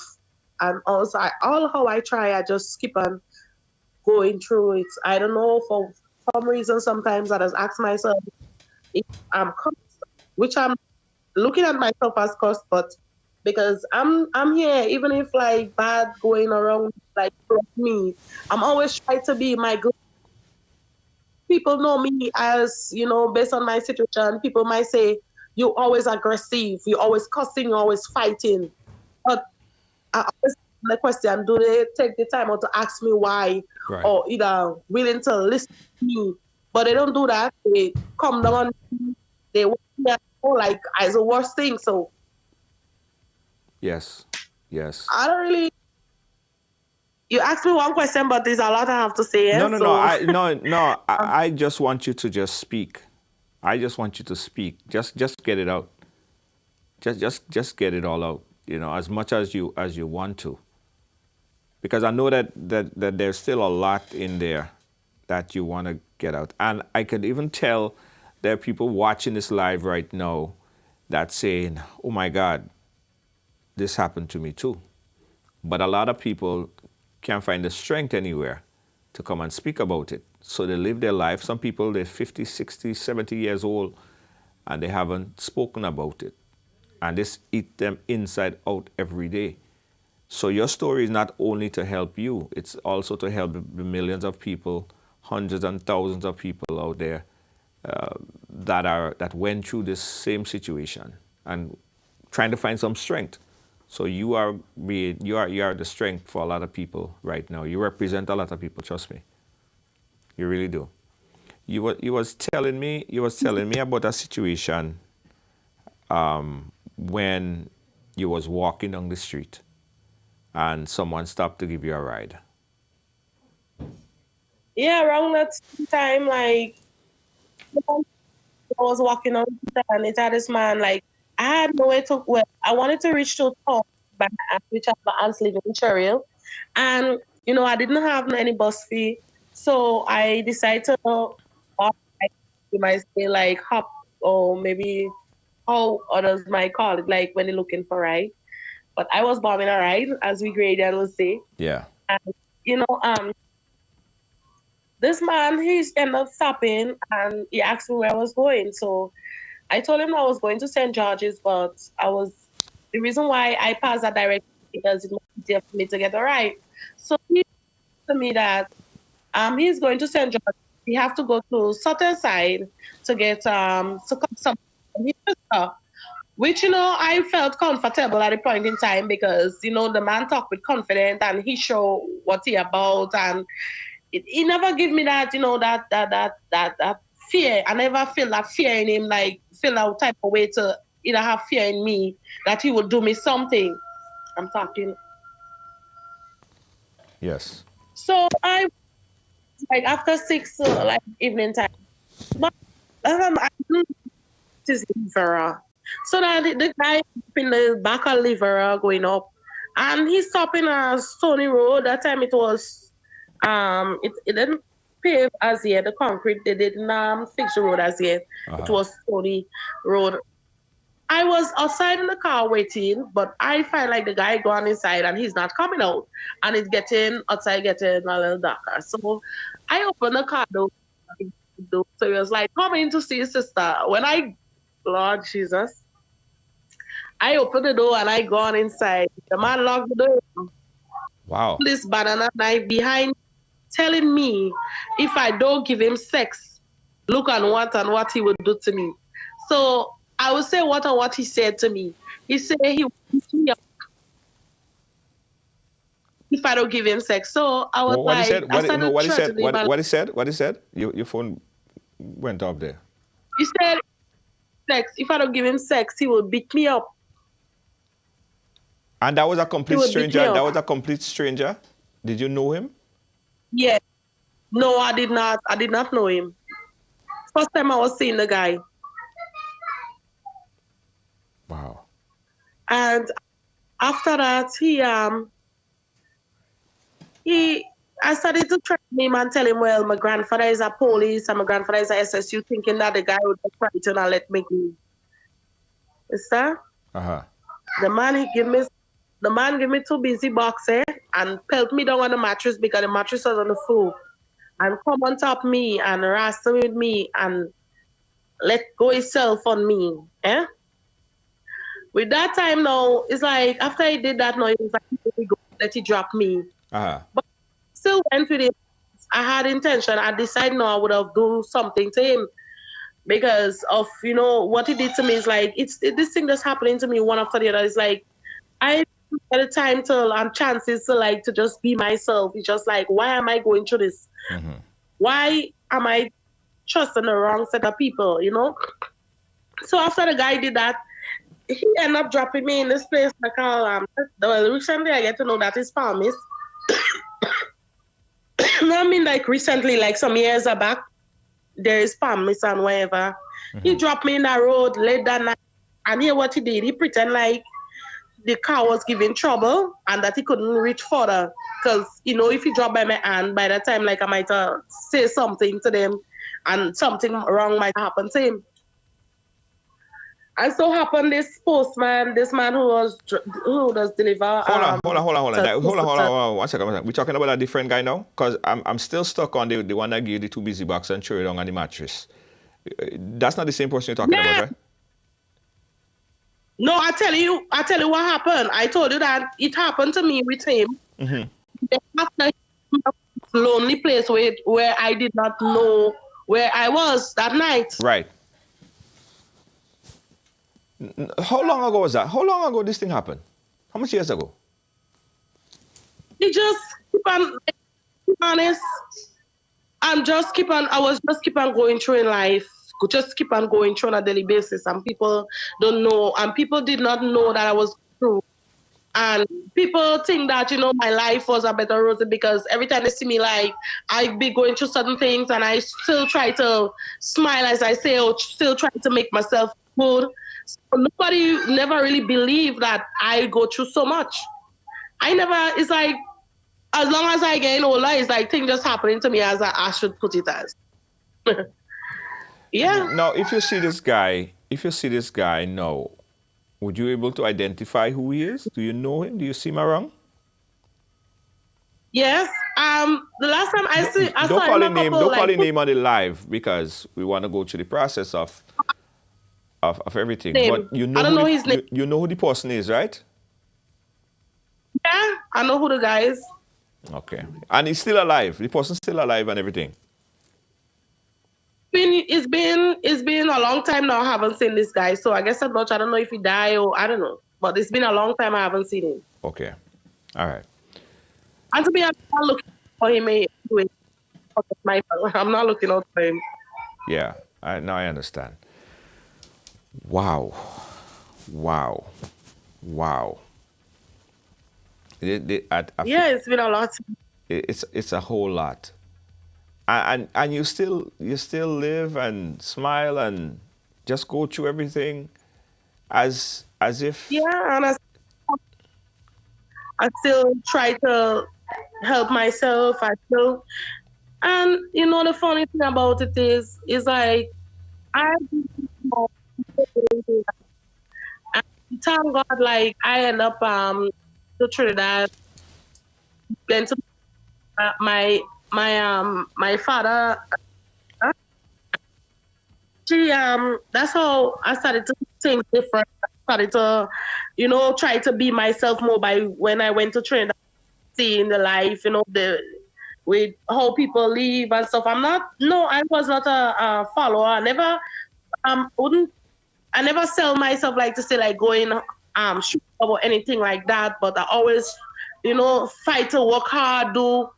and also all how I try, I just keep on going through it. I don't know for some reason. Sometimes I just ask myself if I'm cursed, which I'm looking at myself as cursed, but because I'm here, even if like bad going around like me, I'm always trying to be my good. People know me as based on my situation. People might say you always aggressive, you always cussing, you always fighting, but I always ask the question: do they take the time out to ask me why, Right. or either willing to listen to me? But they don't do that. They come down on me. They want me like as the worst thing. So Yes. Yes. I don't really. You asked me one question, but there's a lot I have to say. No, Yeah? no, no. So No. I just want you to just speak. I just want you to speak. Just get it out. Just get it all out. As much as you want to. Because I know that there's still a lot in there that you want to get out. And I could even tell there are people watching this live right now that's saying, "Oh my God, this happened to me too." But a lot of people can't find the strength anywhere to come and speak about it. So they live their life. Some people, they're 50, 60, 70 years old, and they haven't spoken about it. And this eat them inside out every day. So your story is not only to help you, it's also to help the millions of people, hundreds and thousands of people out there that went through this same situation and trying to find some strength. So you are the strength for a lot of people right now. You represent a lot of people, trust me. You really do. You was telling me about a situation when you was walking down the street and someone stopped to give you a ride. Yeah, around that same time, like I was walking on the street and it had this man like I had nowhere to well, I wanted to reach to town by my aunt, which my aunt's living in Cheryl. And I didn't have any bus fee. So I decided to walk, like you might say like hop or maybe how others might call it, like when they're looking for a ride. But I was bombing a ride, as we Gradian would say. Yeah. And you know, um this man he's ended up stopping and he asked me where I was going. So I told him I was going to St. George's, but the reason why I passed that direction because it was easier for me to get a ride. So he told me that he's going to St. George. He have to go to Sutter side to get to come some from his sister. Which I felt comfortable at the point in time because the man talked with confidence and he showed what he about and he never give me that that fear. I never feel that fear in him, like feel that type of way to either have fear in me that he would do me something. I'm talking. Yes. So I like after 6 like evening time, but I didn't notice Livera. So that the guy in the back of Livera going up, and he stopped in a stony road. That time it was it didn't pave as yet. The concrete they didn't fix the road as yet. It was stony road. I was outside in the car waiting, but I find like the guy gone inside and he's not coming out. And it's getting outside getting a little darker. So I opened the car door. So he was like, come in to see his sister. Lord Jesus, I opened the door and I gone inside. The man locked the door. Wow. This banana knife behind telling me if I don't give him sex, look and what he would do to me. So I would say what and what he said to me. He said he would beat me up if I don't give him sex. So I was What he like, said? I No, started what he said? threatening him. What he said? What he said? Your phone went off there. He said sex. If I don't give him sex, he will beat me up. And that was a He complete would beat me stranger. That up. was a complete stranger. Did you know him? Yeah. No, I did not. I did not know him. First time I was seeing the guy. Wow. And after that, I started to threaten him and tell him, well, my grandfather is a police and my grandfather is a SSU, thinking that the guy would just frighten and let me go. Mister? The man give me two busy boxes and pelt me down on the mattress because the mattress was on the floor. And come on top of me and wrestle with me and let go himself on me. Eh? With that time now, it's like after he did that now, he was like, let he drop me. But still went with it. I had intention. I decided no, I would have do something to him because of what he did to me is like this thing that's happening to me one after the other. It's like I at the time to chances to just be myself. It's just like why am I going through this? Mm-hmm. Why am I trusting the wrong set of people? So after the guy did that, he ended up dropping me in this place I call recently I get to know that his promise. No, I mean like recently, like some years back, there is promise and whatever. Mm-hmm. He dropped me in that road late that night, and here what he did, he pretend like the car was giving trouble and that he couldn't reach further. Because, if he dropped by my hand, by that time, like I might say something to them and something wrong might happen to him. And so happened this postman, this man who does deliver. Hold on. Hold on. 1 second. We're talking about a different guy now? Because I'm still stuck on the one that gave you the two busy box and threw it on the mattress. That's not the same person you're talking about, right? No, I tell you what happened. I told you that it happened to me with him. Mm-hmm. After a lonely place where I did not know where I was that night. Right. How long ago was that? How long ago this thing happened? How much years ago? It just, to be honest, I was just keep on going through in life, just keep on going through on a daily basis, and people don't know, and people did not know that I was through. And people think that, my life was a better rosy because every time they see me, like, I be going through certain things and I still try to smile, as I say, or still try to make myself good. So nobody never really believed that I go through so much. It's like, as long as I get older, it's like things just happening to me as I should put it as. Yeah. Now, if you see this guy now, would you be able to identify who he is? Do you know him? Do you see him around? Yes. The last time I Don't saw him call a his name. couple Don't call like his name on the live because we want to go through the process of everything. name. But you I know don't who know the, his name. you know who the person is, right? Yeah, I know who the guy is. Okay. And he's still alive. The person's still alive and everything. It's been a long time now I haven't seen this guy. So I guess I'm not. I don't know if he died or I don't know. But it's been a long time I haven't seen him. Okay. All right. And to be honest, I'm not looking for him anyway. I'm not looking out for him. Yeah. Now I understand. Wow. Wow. Wow. Yeah, it's been a lot. It's a whole lot. And you still live and smile and just go through everything as if. Yeah, and I still try to help myself. And the funny thing about it is like I thank God, like I end up to Trinidad. Then to my father, uh, that's how I started to think different. I started to, try to be myself more by when I went to Trinidad, seeing the life, the with how people live and stuff. I was not a follower. Wouldn't I never sell myself like to say like going shoot or anything like that. But I always, fight to work hard, do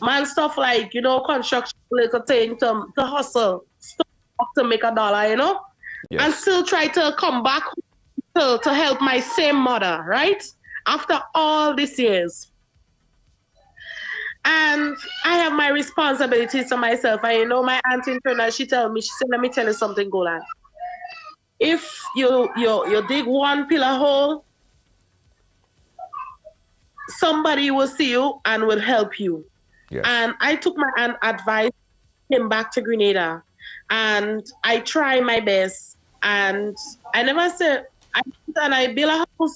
man stuff like construction little thing to hustle, stuff to make a dollar, and Yes. still try to come back to help my same mother, right? After all these years. And I have my responsibilities to myself. And my auntie in Trinidad, she said, let me tell you something, Golan. If you dig one pillar hole, somebody will see you and will help you. Yes. And I took my advice, came back to Grenada, and I try my best. And I never said, I build a house.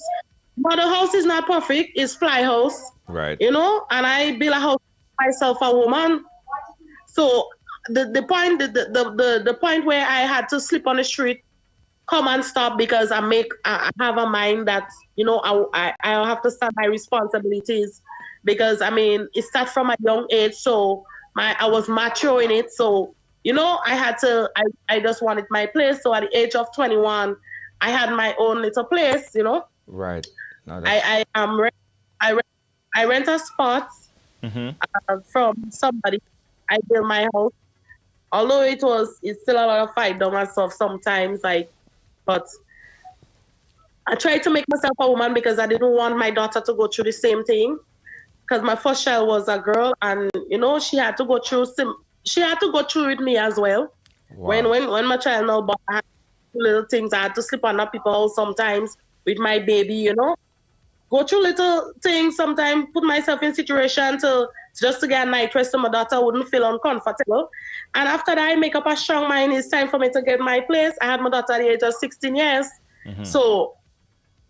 But the house is not perfect. It's fly house, Right. And I build a house for myself, a woman. So the point where I had to sleep on the street come and stop because I have a mind that I have to start my responsibilities because it starts from a young age, so I was mature in it, so I just wanted my place. So at the age of 21 I had my own little place. Right. No, I rent a spot from somebody. I build my house, although it's still a lot of fight down and stuff sometimes, but I tried to make myself a woman because I didn't want my daughter to go through the same thing. Because my first child was a girl, and she had to go through with me as well. Wow. When my child now born, I had little things. I had to sleep on other people's house sometimes with my baby. Go through little things. Sometimes put myself in situation just to get a night rest so my daughter wouldn't feel uncomfortable. And after that, I make up a strong mind. It's time for me to get my place. I had my daughter at the age of 16 years. So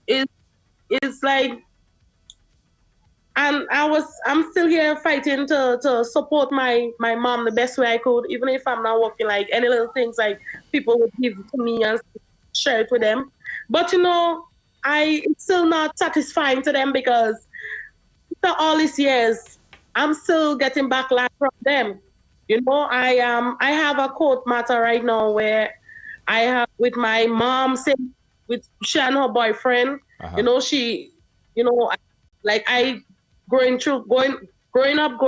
it's like, and I'm still here fighting to support my mom the best way I could, even if I'm not working, like any little things like people would give to me and share it with them. But it's still not satisfying to them because after all these years, I'm still getting backlash from them. I have a court matter right now where I have with my mom, with she and her boyfriend. She, like I growing up,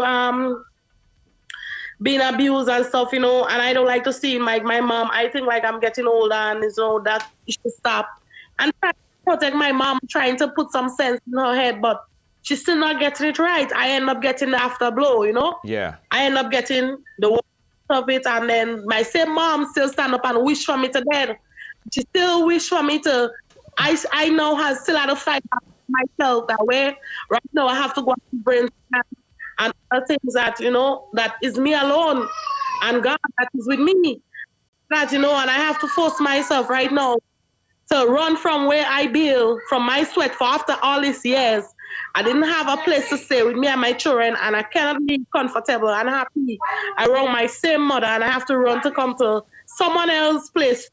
being abused and stuff, and I don't like to see my mom. I think like I'm getting older and that it should stop. And trying to protect my mom, trying to put some sense in her head, but she's still not getting it right. I end up getting the afterblow. Yeah. I end up getting the worst of it, and then my same mom still stand up and wish for me to dead. She still wish for me to. I now have still had to fight myself that way. Right now I have to go to brain scan and other things that that is me alone and God that is with me. That and I have to force myself right now to run from where I build, from my sweat for after all these years. I didn't have a place to stay with me and my children, and I cannot be comfortable and happy around my same mother, and I have to run to come to someone else's place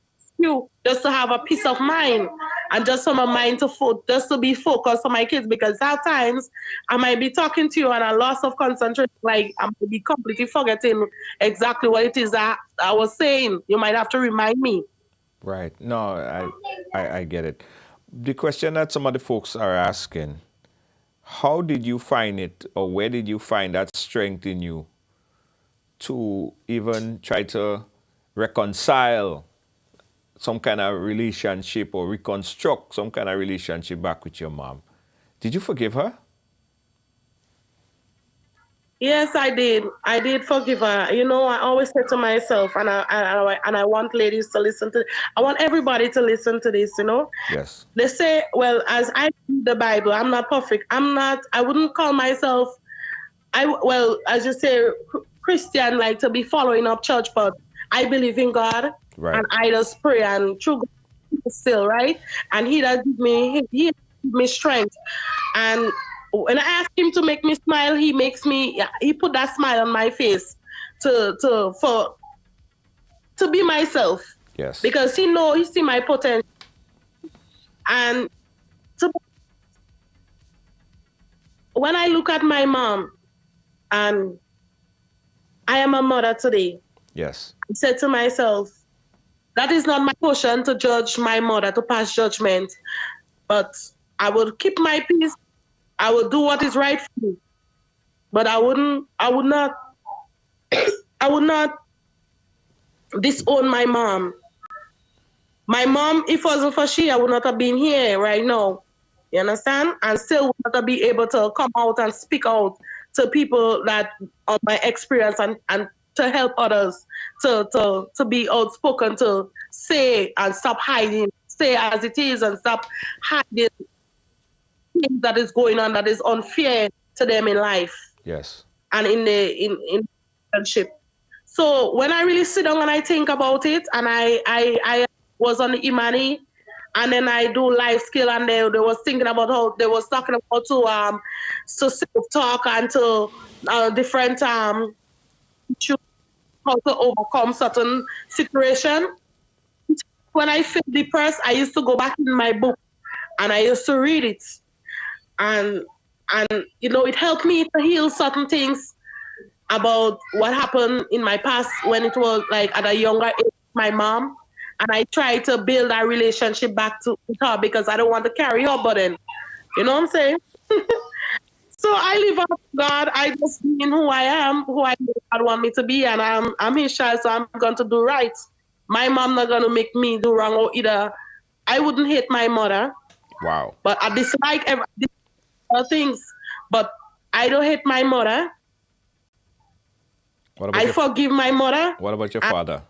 just to have a peace of mind and just for my mind just to be focused on my kids, because sometimes I might be talking to you and a loss of concentration, like I might be completely forgetting exactly what it is that I was saying. You might have to remind me. Right. No, I get it. The question that some of the folks are asking, how did you find it, or where did you find that strength in you to even try to reconcile some kind of relationship or reconstruct some kind of relationship back with your mom? Did you forgive her? Yes, I did. I did forgive her. I always say to myself, and I want ladies to listen to. I want everybody to listen to this. Yes. They say, well, as I read the Bible, I'm not perfect. I'm not. I wouldn't call myself. As you say, Christian, like to be following up church, but I believe in God, Right. and I just pray and true God still right, and He does give me He gives me strength. And when I ask him to make me smile, he makes me. Yeah, he put that smile on my face to be myself, Yes. because he see my potential. And to, when I look at my mom, and I am a mother today, Yes. I said to myself, that is not my portion to judge my mother, to pass judgment, but I would keep my peace. I would do what is right for me, but I wouldn't. I would not. I would not disown my mom. My mom, if it wasn't for she, I would not have been here right now. You understand? And still would not have been able to come out and speak out to people that on my experience, and to help others to be outspoken, to say and stop hiding, say as it is and stop hiding things that is going on that is unfair to them in life Yes. and in relationship. So when I really sit down and I think about it, and I was on the Imani, and then I do life skill, and they was thinking about how they was talking about to self talk and to different issues, how to overcome certain situation. When I feel depressed, I used to go back in my book and I used to read it, and it helped me to heal certain things about what happened in my past when it was like at a younger age, my mom. And I try to build that relationship back to with her because I don't want to carry her burden. You know what I'm saying? So I live up to God. I just being who I am, who I know God want me to be, and I'm His child, so I'm going to do right. My mom not gonna make me do wrong, or either I wouldn't hate my mother, Wow. but I dislike other things. But I don't hate my mother. What about I forgive my mother. what about your father?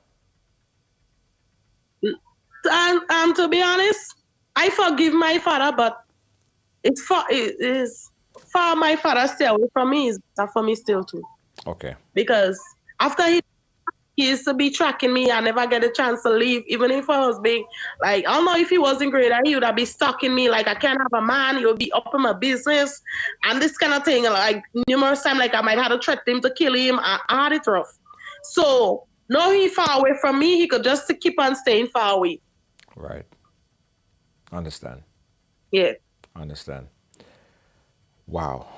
And to be honest, I forgive my father, but it is far my father stay away from me is better for me still too. Okay. Because after he used to be tracking me, I never get a chance to leave, even if I was being like, I don't know if he wasn't great, he would have been stalking me like I can't have a man, he would be up in my business and this kind of thing. Like numerous times, like I might have to threaten him to kill him. I had it rough. So no, he far away from me, he could just keep on staying far away. Right. Understand. Yeah. Understand. Wow.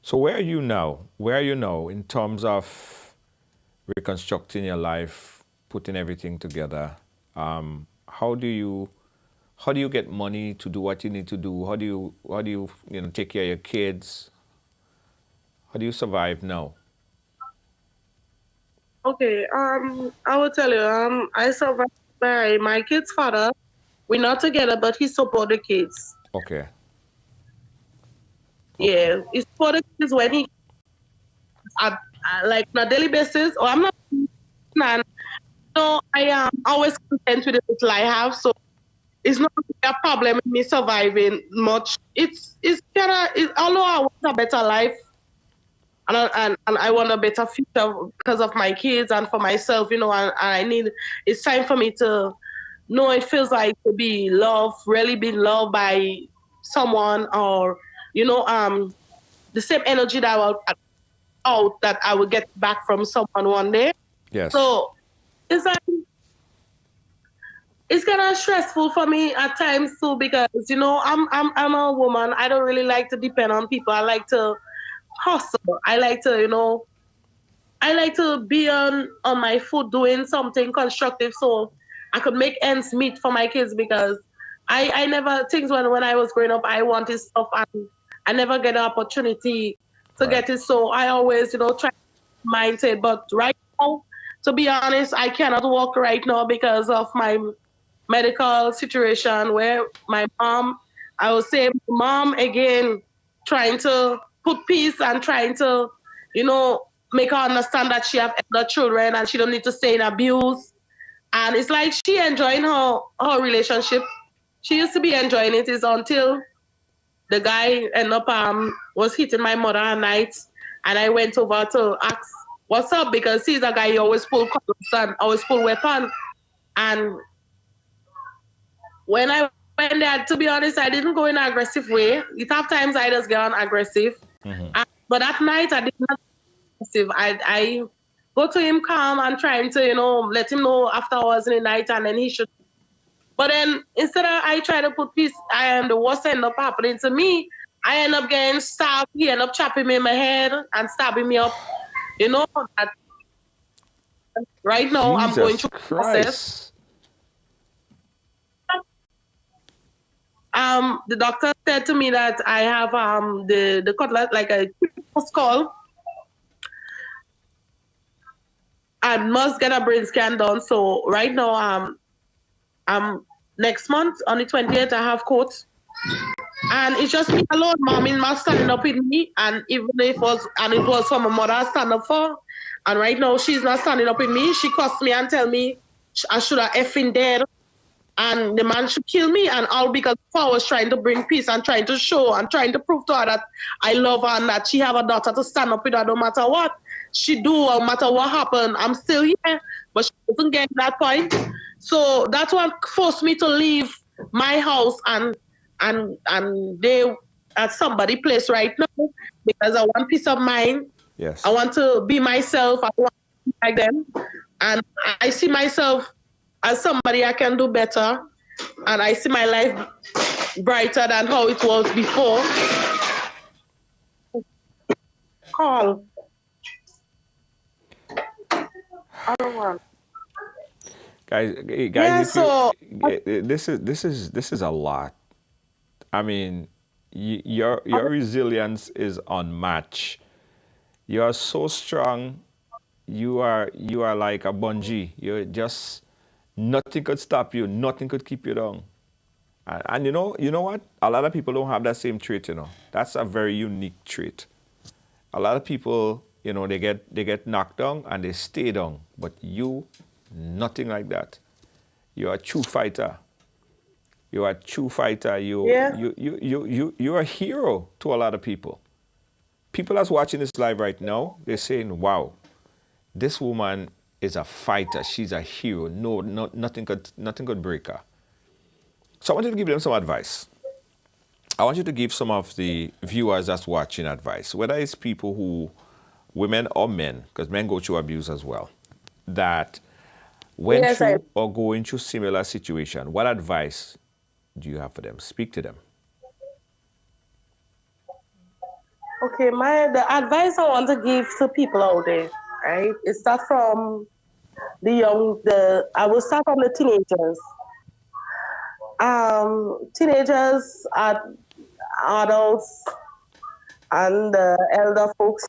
So where are you now? Where are you now in terms of reconstructing your life, putting everything together? How do you get money to do what you need to do? How do you take care of your kids? How do you survive now? Okay. I will tell you. I survived by my kid's father. We're not together, but he support the kids. Okay. Okay. Yeah, he support the kids when he like on a daily basis. Or I'm not. And I am always content with the little I have. So it's not really a problem with me surviving much. It's kind of although I want a better life and I want a better future because of my kids and for myself, and I need it's time for me to know it feels like to be loved, really be loved by someone or the same energy that I will out that I will get back from someone one day. Yes. So it's like it's kind of stressful for me at times too because I'm a woman. I don't really like to depend on people. I like to hustle. I like to be on my foot doing something constructive so I could make ends meet for my kids because I never things when I was growing up I wanted stuff and I never get the opportunity to Right. get it. So I always try mindset. But right now, to be honest, I cannot walk right now because of my medical situation where my mom, I would say mom again, trying to put peace and trying to, you know, make her understand that she have other children and she don't need to stay in abuse. And it's like she enjoying her relationship. She used to be enjoying it is until the guy ended up was hitting my mother at night and I went over to ask what's up because he's a guy he always pull guns and always pull weapon. And when I went there, to be honest, I didn't go in an aggressive way. It have times I just get on aggressive. Mm-hmm. But that night I did not aggressive. I go to him calm and trying to, let him know after hours in the night and then he should. But then instead of I try to put peace, I am the worst end up happening to me. I end up getting stabbed. He end up chopping me in my head and stabbing me up. That right now I'm going Jesus through the process. Christ. The doctor said to me that I have the cutlass like a skull. I must get a brain scan done. So right now next month on the 20th I have court. And it's just me alone. Mommy not standing up with me, and even if it was for my mother I stand up for. And right now she's not standing up with me. She cussed me and tell me I should have effing dead. And the man should kill me, and all because I was trying to bring peace and trying to show and trying to prove to her that I love her and that she have a daughter to stand up with her no matter what she do or matter what happened. I'm still here, but she doesn't get that point. So that's what forced me to leave my house and they at somebody place right now because I want peace of mind. Yes. I want to be myself. I want to be like them, and I see myself as somebody I can do better, and I see my life brighter than how it was before. Call. I don't want. Guys, Yeah, if you so this is a lot. I mean, your resilience is unmatched. You are so strong. You are like a bungee. You're just nothing could stop you. Nothing could keep you down. And you know what? A lot of people don't have that same trait. That's a very unique trait. A lot of people, they get knocked down and they stay down. But you, nothing like that. You're a true fighter. You are a true fighter. yeah, You're a hero to a lot of people. People that's watching this live right now, they're saying, wow, this woman is a fighter. She's a hero. No, nothing could break her. So I want you to give them some advice. I want you to give some of the viewers that's watching advice, whether it's people who, women or men, because men go through abuse as well, that went yes, I. through or going through similar situation. What advice do you have for them? Speak to them. Okay, the advice I want to give to people out there, right? It start from I will start from the teenagers. Teenagers, adults, and elder folks,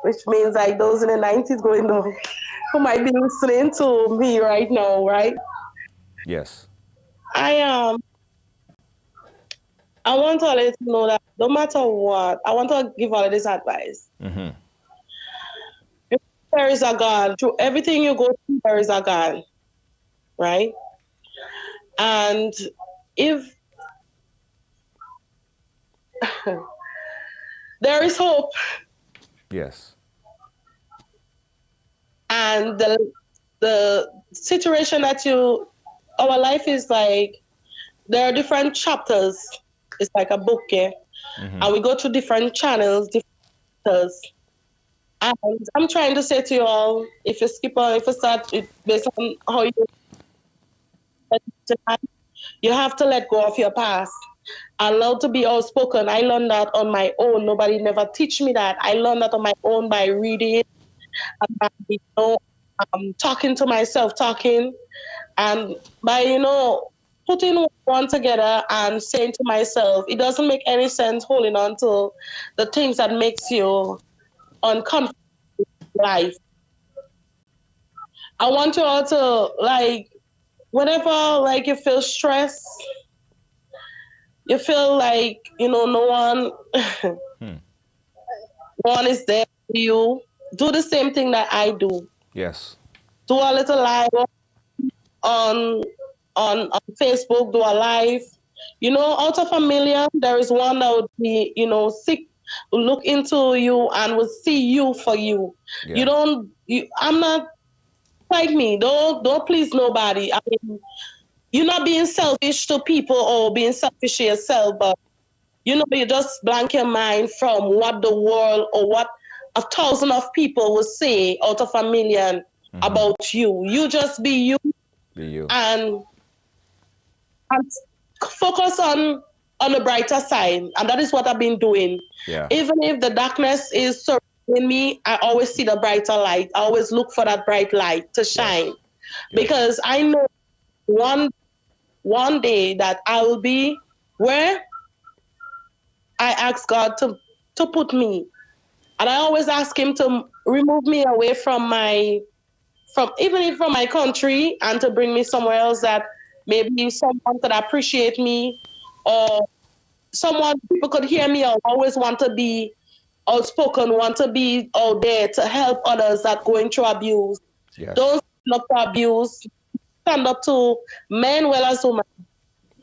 which means like those in the 90s going down. who might be listening to me right now, right? Yes. I I want to let you know that no matter what, I want to give all of this advice. Mm-hmm. If there is a God, through everything you go through, there is a God, right? And if there is hope, Yes. and the situation that our life is like, there are different chapters. It's like a book, yeah? Mm-hmm. And we go through different channels, different chapters. And I'm trying to say to you all, if you skip on, if you start it based on how you have to let go of your past. I love to be outspoken. I learned that on my own. Nobody never teach me that. I learned that on my own by reading, and by, talking to myself, talking, and by, putting one together and saying to myself, it doesn't make any sense holding on to the things that makes you uncomfortable in life. I want you all to, like, whenever, like, you feel stressed, you feel like, no one no Hmm. one is there for you, do the same thing that I do. Yes. Do a little live on on Facebook, do a live. Out of a million, there is one that would be, sick, look into you and will see you for you. Yeah. I'm not like me. Don't please nobody. I mean, you're not being selfish to people or being selfish to yourself, but you just blank your mind from what the world or what 1,000 of people will say out of a million Mm-hmm. about you. You just be you, Be you. and focus on the brighter side. And that is what I've been doing. Yeah. Even if the darkness is surrounding me, I always see the brighter light. I always look for that bright light to shine, Yes. Yes. because I know one day that I will be where I ask God to put me. And I always ask him to remove me away from even if from my country, and to bring me somewhere else that maybe someone could appreciate me, or someone people could hear me, or always want to be outspoken, want to be out there to help others that going through abuse. Yes. Don't stand up to abuse. Stand up to men well as women.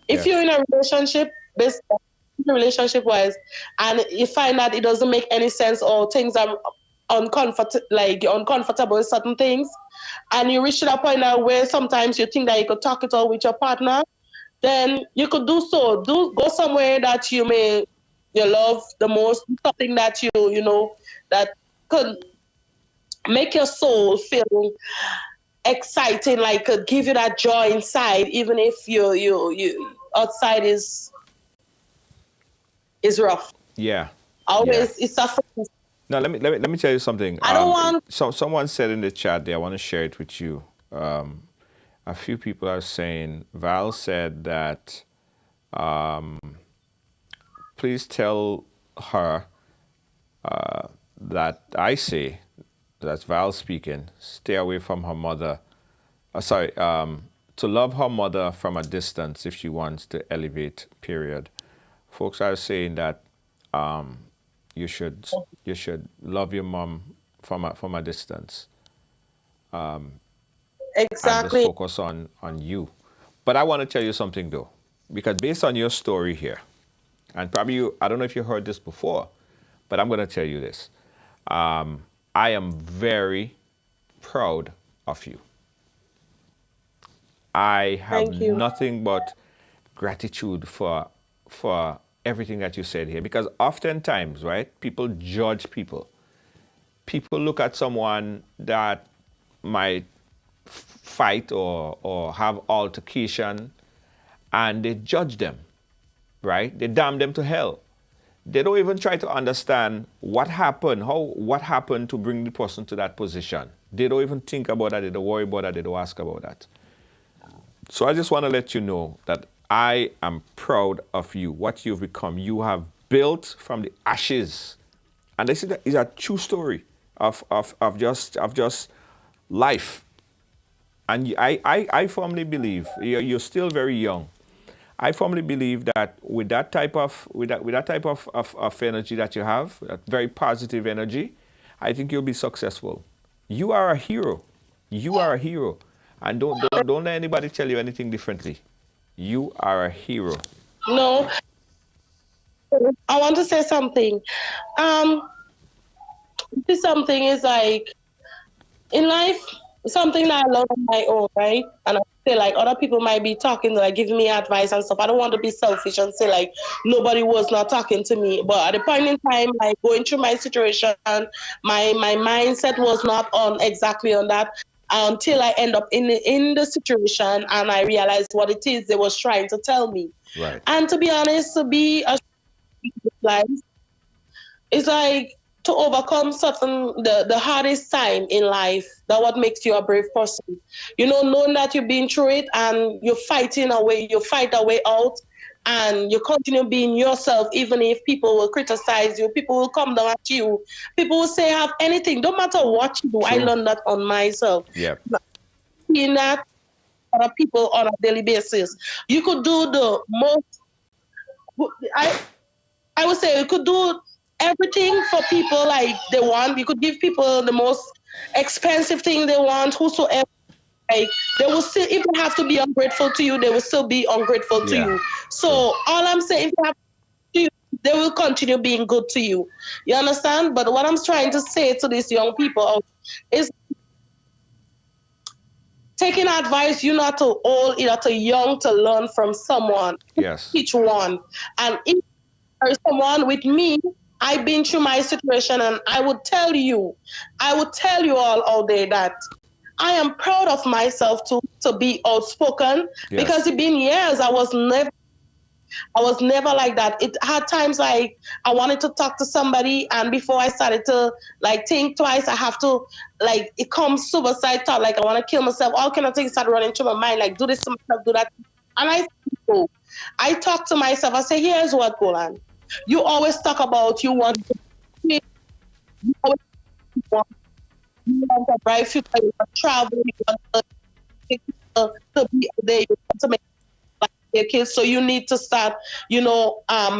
If you're Yes. in a relationship, based relationship wise, and you find that it doesn't make any sense, or things are like you're uncomfortable with certain things, and you reach to that point now where sometimes you think that you could talk it all with your partner, then you could do so. Go somewhere that you love the most, something that that could make your soul feel exciting, like could give you that joy inside, even if you outside is rough. Yeah. Yeah. Always it's a Now let me tell you something. I don't want Someone said in the chat there. I want to share it with you. A few people are saying. Val said that. Please tell her that I say, that's Val speaking. Stay away from her mother. Sorry. To love her mother from a distance if she wants to elevate. Period. Folks are saying that you should love your mom from a distance and just exactly. focus on you. But I want to tell you something though, because based on your story here, and probably I don't know if you heard this before, but I'm going to tell you this. I am very proud of you. I have Thank you. nothing but gratitude for everything that you said here, because oftentimes, right, people judge people. People look at someone that might fight or have altercation, and they judge them, right? They damn them to hell. They don't even try to understand what happened to bring the person to that position. They don't even think about that. They don't worry about that. They don't ask about that. So I just want to let you know that I am proud of you, what you've become. You have built from the ashes. And this is a true story of just life. And I firmly believe you're still very young. I firmly believe that with that type of of energy that you have, that very positive energy, I think you'll be successful. You are a hero. You are a hero. And don't let anybody tell you anything differently. You are a hero. No, I want to say something. Um, this something is like in life, something that I learned on my own, right? And I feel like other people might be talking, like giving me advice and stuff. I don't want to be selfish and say like nobody was not talking to me. But at the point in time, like going through my situation, my mindset was not on exactly on that until I end up in the situation and I realized what it is they was trying to tell me. Right. And to be honest, to be a life, it's like to overcome certain the hardest time in life. That what makes you a brave person. You know, knowing that you've been through it and you're fighting away, you fight a way out, and you continue being yourself, even if people will criticize you, people will come down at you, people will say have anything. Don't matter what you do. I True. learned that on myself. Yeah. Seeing that other people on a daily basis, you could do the most. I I would say you could do everything for people like they want. You could give people the most expensive thing they want, whosoever. Like they will still, if they have to be ungrateful to you, they will still be ungrateful to Yeah. you. So True. all I'm saying, if they have to you, they will continue being good to you. You understand? But what I'm trying to say to these young people is taking advice. You're not too old, you're not too young to learn from someone. Yes. Each one, and if or someone with me, I've been through my situation and I would tell you all day that I am proud of myself to be outspoken because Yes. it's been years I was never like that. It had times like I wanted to talk to somebody and before I started to like think twice, I have to like it comes suicide thought, like I want to kill myself. All kind of things start running through my mind, like do this to myself, do that. And I talk to myself, I say, here's what, Golan. You always talk about you want to you always want, you want a bright future, you want to travel, you want to be there, you want to make like your kids. So you need to start,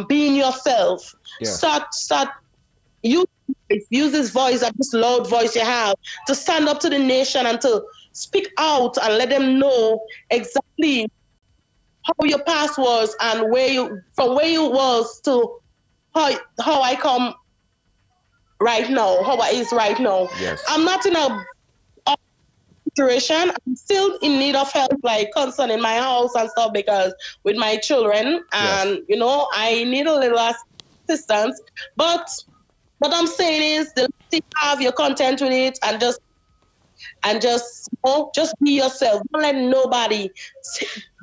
being yourself. Yes. Start use this voice, this loud voice you have, to stand up to the nation and to speak out and let them know exactly how your past was and where you was to how I come right now, how I is right now. Yes. I'm not in a situation. I'm still in need of help, like concerning my house and stuff, because with my children, Yes. and I need a little assistance. But what I'm saying is, have your content with it, and just be yourself. Don't let nobody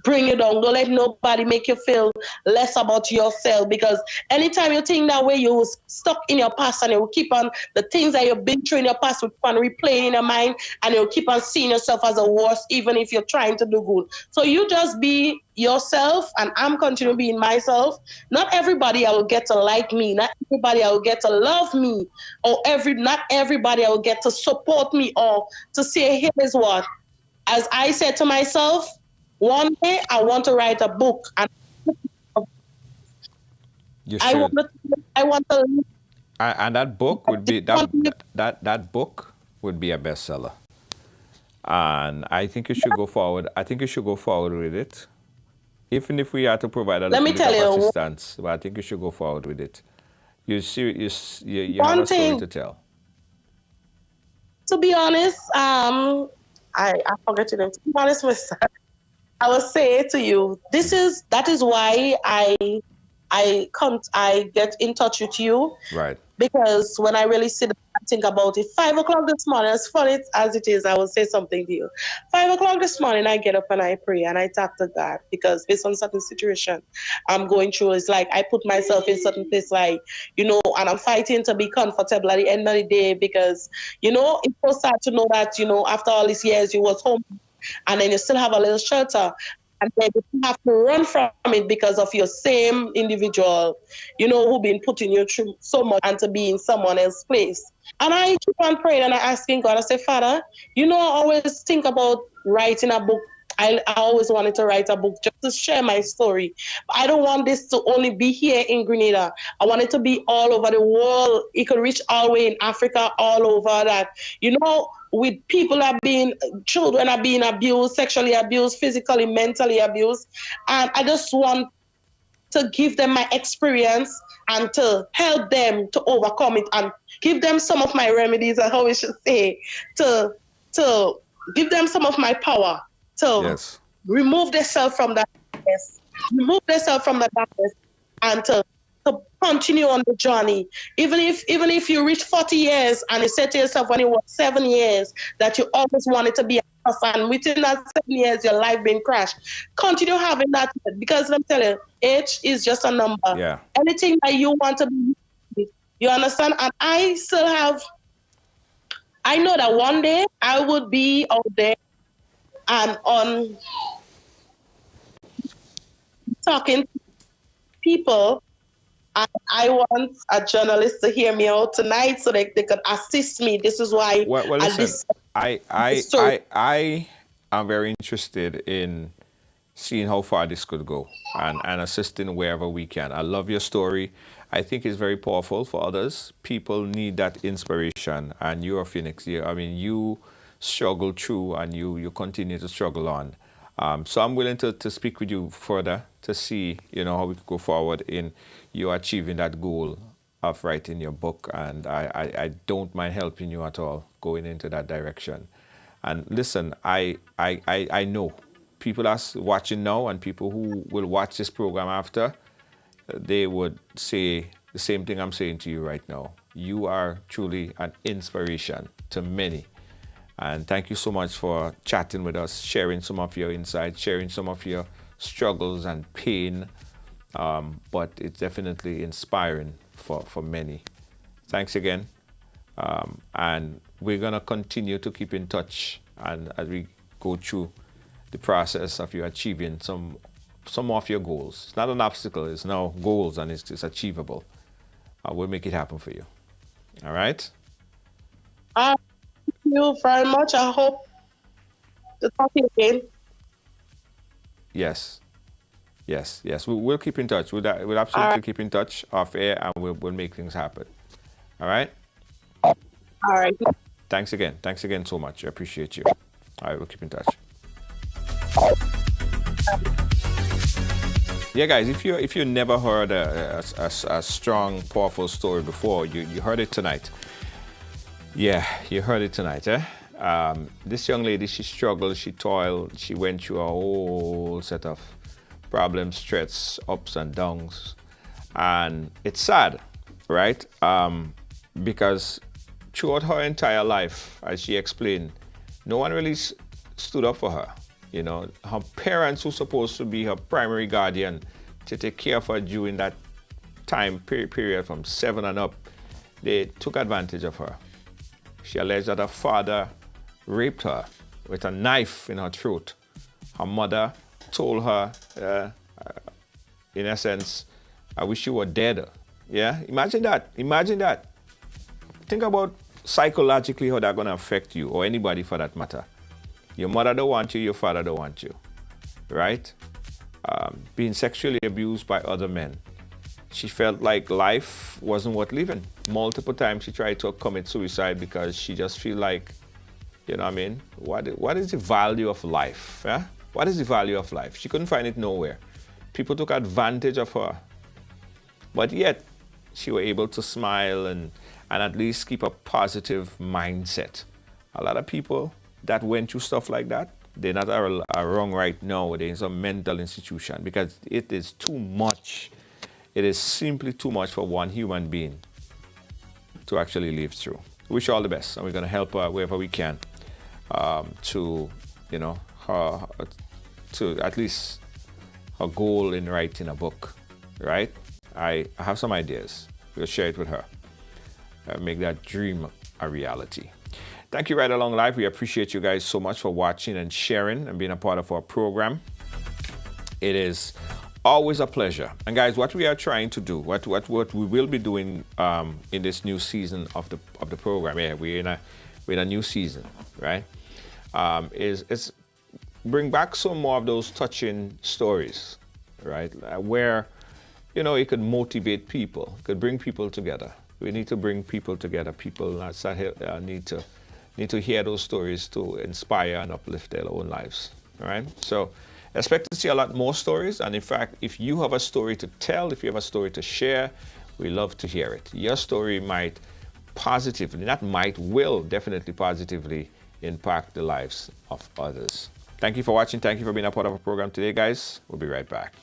bring you down. Don't let nobody make you feel less about yourself, because anytime you think that way, you're stuck in your past, and you will keep on the things that you've been through in your past will keep on replaying in your mind, and you'll keep on seeing yourself as a worse, even if you're trying to do good. So you just be yourself, and I'm continuing being myself. Not everybody I will get to like me. Not everybody I will get to love me, or not everybody I will get to support me, or to say, here is what. As I said to myself, one day I want to write a book, and You I should. want to. And that book would be that book would be a bestseller. And I think you should go forward. I think you should go forward with it. Even if we have to provide a Let little me bit tell of you assistance, but I think you should go forward with it. You have one a story thing. to tell. To be honest, I forget your name. To be honest, Mister, I will say to you, that is why I get in touch with you, Right. because when I really sit and think about it, 5 o'clock this morning, as funny as it is, I will say something to you. 5 o'clock this morning, I get up and I pray and I talk to God, because based on certain situation I'm going through, it's like I put myself in certain place, like, and I'm fighting to be comfortable at the end of the day, because, it's so sad to know that, after all these years you was home and then you still have a little shelter. and then you have to run from it because of your same individual, who been putting you through so much and to be in someone else's place. And I keep on praying and I asking God, I say, Father, I always think about writing a book. I always wanted to write a book just to share my story. I don't want this to only be here in Grenada. I want it to be all over the world. It could reach all the way in Africa, all over that. With children are being abused, sexually abused, physically, mentally abused. And I just want to give them my experience and to help them to overcome it and give them some of my remedies, I always should say, to give them some of my power to remove themselves from that darkness, and to continue on the journey. Even if you reach 40 years and you said to yourself when you were 7 years that you always wanted to be a and within that 7 years your life been crashed, continue having that, because let me tell you, age is just a number. Yeah. Anything that you want to be, you understand? And I know that one day I would be out there and on talking to people. And I want a journalist to hear me out tonight so that they could assist me. This is why. Well, listen, I am very interested in seeing how far this could go and assisting wherever we can. I love your story. I think it's very powerful for others. People need that inspiration, and you're a phoenix. You struggle through and you continue to struggle on. So I'm willing to speak with you further to see, how we could go forward in you achieving that goal of writing your book. And I don't mind helping you at all going into that direction. And listen, I know people are watching now and people who will watch this program after, they would say the same thing I'm saying to you right now. You are truly an inspiration to many. And thank you so much for chatting with us, sharing some of your insights, sharing some of your struggles and pain. But it's definitely inspiring for many. Thanks again. And we're going to continue to keep in touch, and as we go through the process of you achieving some of your goals. It's not an obstacle, it's now goals, and it's achievable. We'll make it happen for you. All right? Thank you very much. I hope to talk to you again. Yes. We'll keep in touch. We'll absolutely keep in touch off air, and we'll make things happen. All right? All right. Thanks again so much. I appreciate you. All right, we'll keep in touch. Yeah, guys, if you never heard a strong, powerful story before, you heard it tonight. Yeah, you heard it tonight, eh? This young lady, she struggled, she toiled, she went through a whole set of problems, stress, ups and downs. And it's sad, right? Because throughout her entire life, as she explained, no one really stood up for her. Her parents, who supposed to be her primary guardian to take care of her during that time period from 7 and up, they took advantage of her. She alleged that her father raped her with a knife in her throat. Her mother told her, in essence, I wish you were dead. Yeah, imagine that. Think about psychologically how that's going to affect you, or anybody for that matter. Your mother don't want you, your father don't want you, right? Being sexually abused by other men. She felt like life wasn't worth living. Multiple times she tried to commit suicide because she just feel like, what is the value of life? Eh? What is the value of life? She couldn't find it nowhere. People took advantage of her. But yet, she was able to smile and at least keep a positive mindset. A lot of people that went through stuff like that, they're not wrong right now. They're in some mental institution because it is too much. It is simply too much for one human being to actually live through. We wish her all the best, and we're going to help her wherever we can to at least her goal in writing a book, right? I have some ideas. We'll share it with her. Make that dream a reality. Thank you, Right Along Live. We appreciate you guys so much for watching and sharing and being a part of our program. It is always a pleasure. And guys, what we are trying to do, what we will be doing in this new season of the program, yeah, we're in a new season, right? Is bring back some more of those touching stories, right? Where, you know, it could motivate people, it could bring people together. We need to bring people together. People need to hear those stories to inspire and uplift their own lives, all right? So expect to see a lot more stories. And in fact, if you have a story to tell, if you have a story to share, we love to hear it. Your story might positively, not might, will definitely positively impact the lives of others. Thank you for watching. Thank you for being a part of our program today, guys. We'll be right back.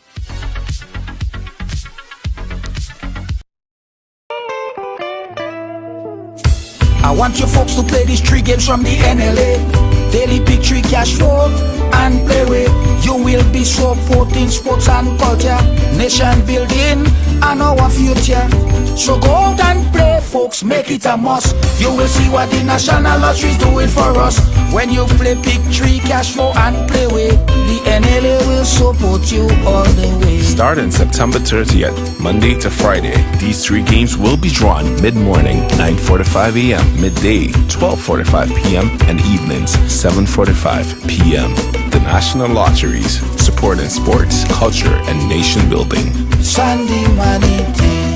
I want you folks to play these 3 games from the NLA. Daily pick 3 cash flow and play with. You will be supporting sports and culture, nation building and our future. So go out and play, folks, make it a must. You will see what the National Lottery is doing for us. When you play pick 3 cash flow and play with, the NLA will support you all the way. Starting September 30th, Monday to Friday, these 3 games will be drawn mid-morning, 9:45 a.m., midday, 12:45 p.m., and evenings, 7:45 p.m. The National Lotteries, supporting sports, culture, and nation building. Sunday money day.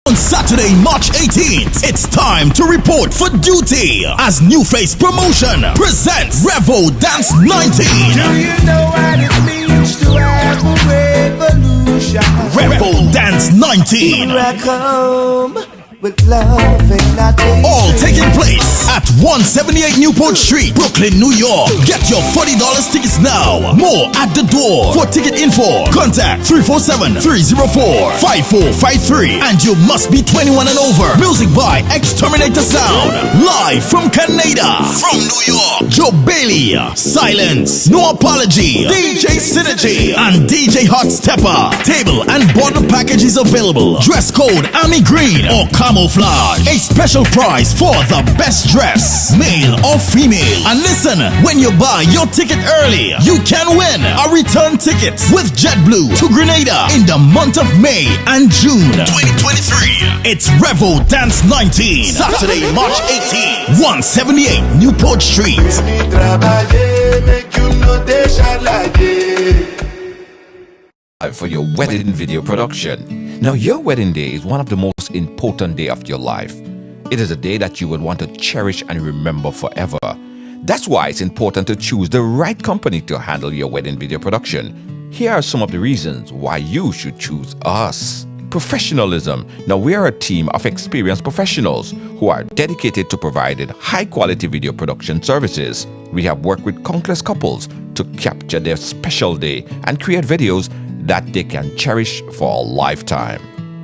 On Saturday, March 18th, it's time to report for duty as New Face Promotion presents Revo Dance 19. Do you know what it means to have a revolution? Revo Dance 19. Here I come with love and nothing. All taking place at 178 Newport Street, Brooklyn, New York. Get your $40 tickets now. More at the door. For ticket info, contact 347-304-5453. And you must be 21 and over. Music by Exterminator Sound. Live from Canada. From New York, Joe Bailey. Silence. No Apology. DJ Synergy. And DJ Hot Stepper. Table and border packages available. Dress code Army Green or camouflage. A special prize for the best dress, male or female. And listen, when you buy your ticket early, you can win a return ticket with JetBlue to Grenada in the month of May and June 2023. It's Revo Dance 19, Saturday, March 18, 178 Newport Street. For your wedding video production. Now, your wedding day is one of the most important days of your life. It is a day that you would want to cherish and remember forever. That's why it's important to choose the right company to handle your wedding video production. Here are some of the reasons why you should choose us. Professionalism. Now, we are a team of experienced professionals who are dedicated to providing high-quality video production services. We have worked with countless couples to capture their special day and create videos that they can cherish for a lifetime.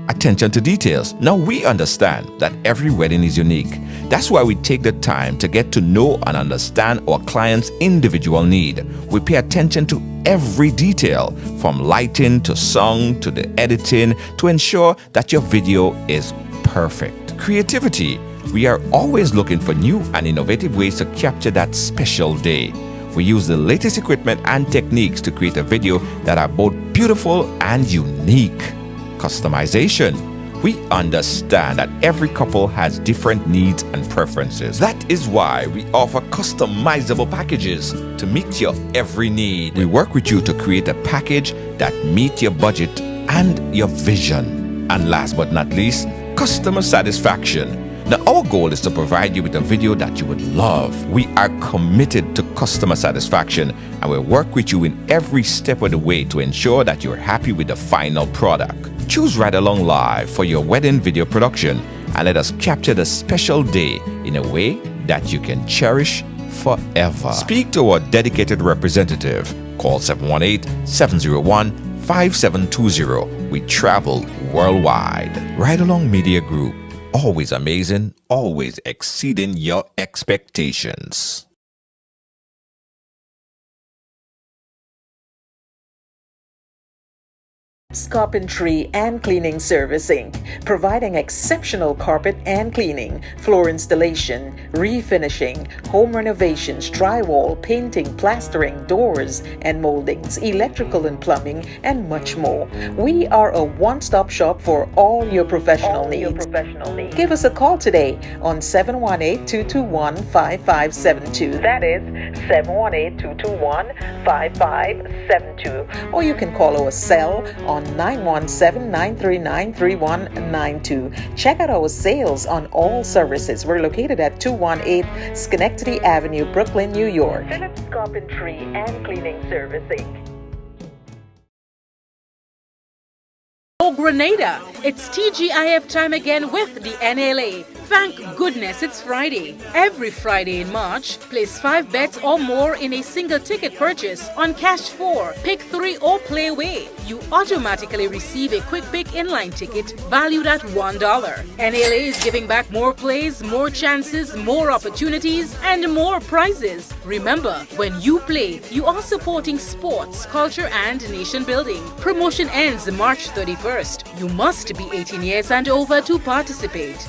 Attention to details. Now, we understand that every wedding is unique. That's why we take the time to get to know and understand our client's individual need. We pay attention to every detail, from lighting to song to the editing, to ensure that your video is perfect. Creativity. We are always looking for new and innovative ways to capture that special day. We use the latest equipment and techniques to create a video that are both beautiful and unique. Customization. We understand that every couple has different needs and preferences. That is why we offer customizable packages to meet your every need. We work with you to create a package that meets your budget and your vision. And last but not least, customer satisfaction. Now, our goal is to provide you with a video that you would love. We are committed to customer satisfaction, and we work with you in every step of the way to ensure that you're happy with the final product. Choose Ride Along Live for your wedding video production, and let us capture the special day in a way that you can cherish forever. Speak to our dedicated representative. Call 718-701-5720. We travel worldwide. Ride Along Media Group. Always amazing, always exceeding your expectations. Carpentry and Cleaning Service Inc., providing exceptional carpet and cleaning, floor installation, refinishing, home renovations, drywall, painting, plastering, doors and moldings, electrical and plumbing, and much more. We are a one-stop shop for all your professional needs. Give us a call today on 718-221-5572. That is 718-221-5572. Or you can call our cell on 917-939-3192. Check out our sales on all services. We're located at 218 Schenectady Avenue, Brooklyn, New York. Phillips Carpentry and Cleaning Service Inc. Oh, Grenada, it's TGIF time again with the NLA. Thank goodness it's Friday. Every Friday in March, place 5 bets or more in a single ticket purchase on Cash 4, Pick 3 or Play Away. You automatically receive a Quick Pick inline ticket valued at $1. NLA is giving back more plays, more chances, more opportunities, and more prizes. Remember, when you play, you are supporting sports, culture, and nation building. Promotion ends March 31st. You must be 18 years and over to participate.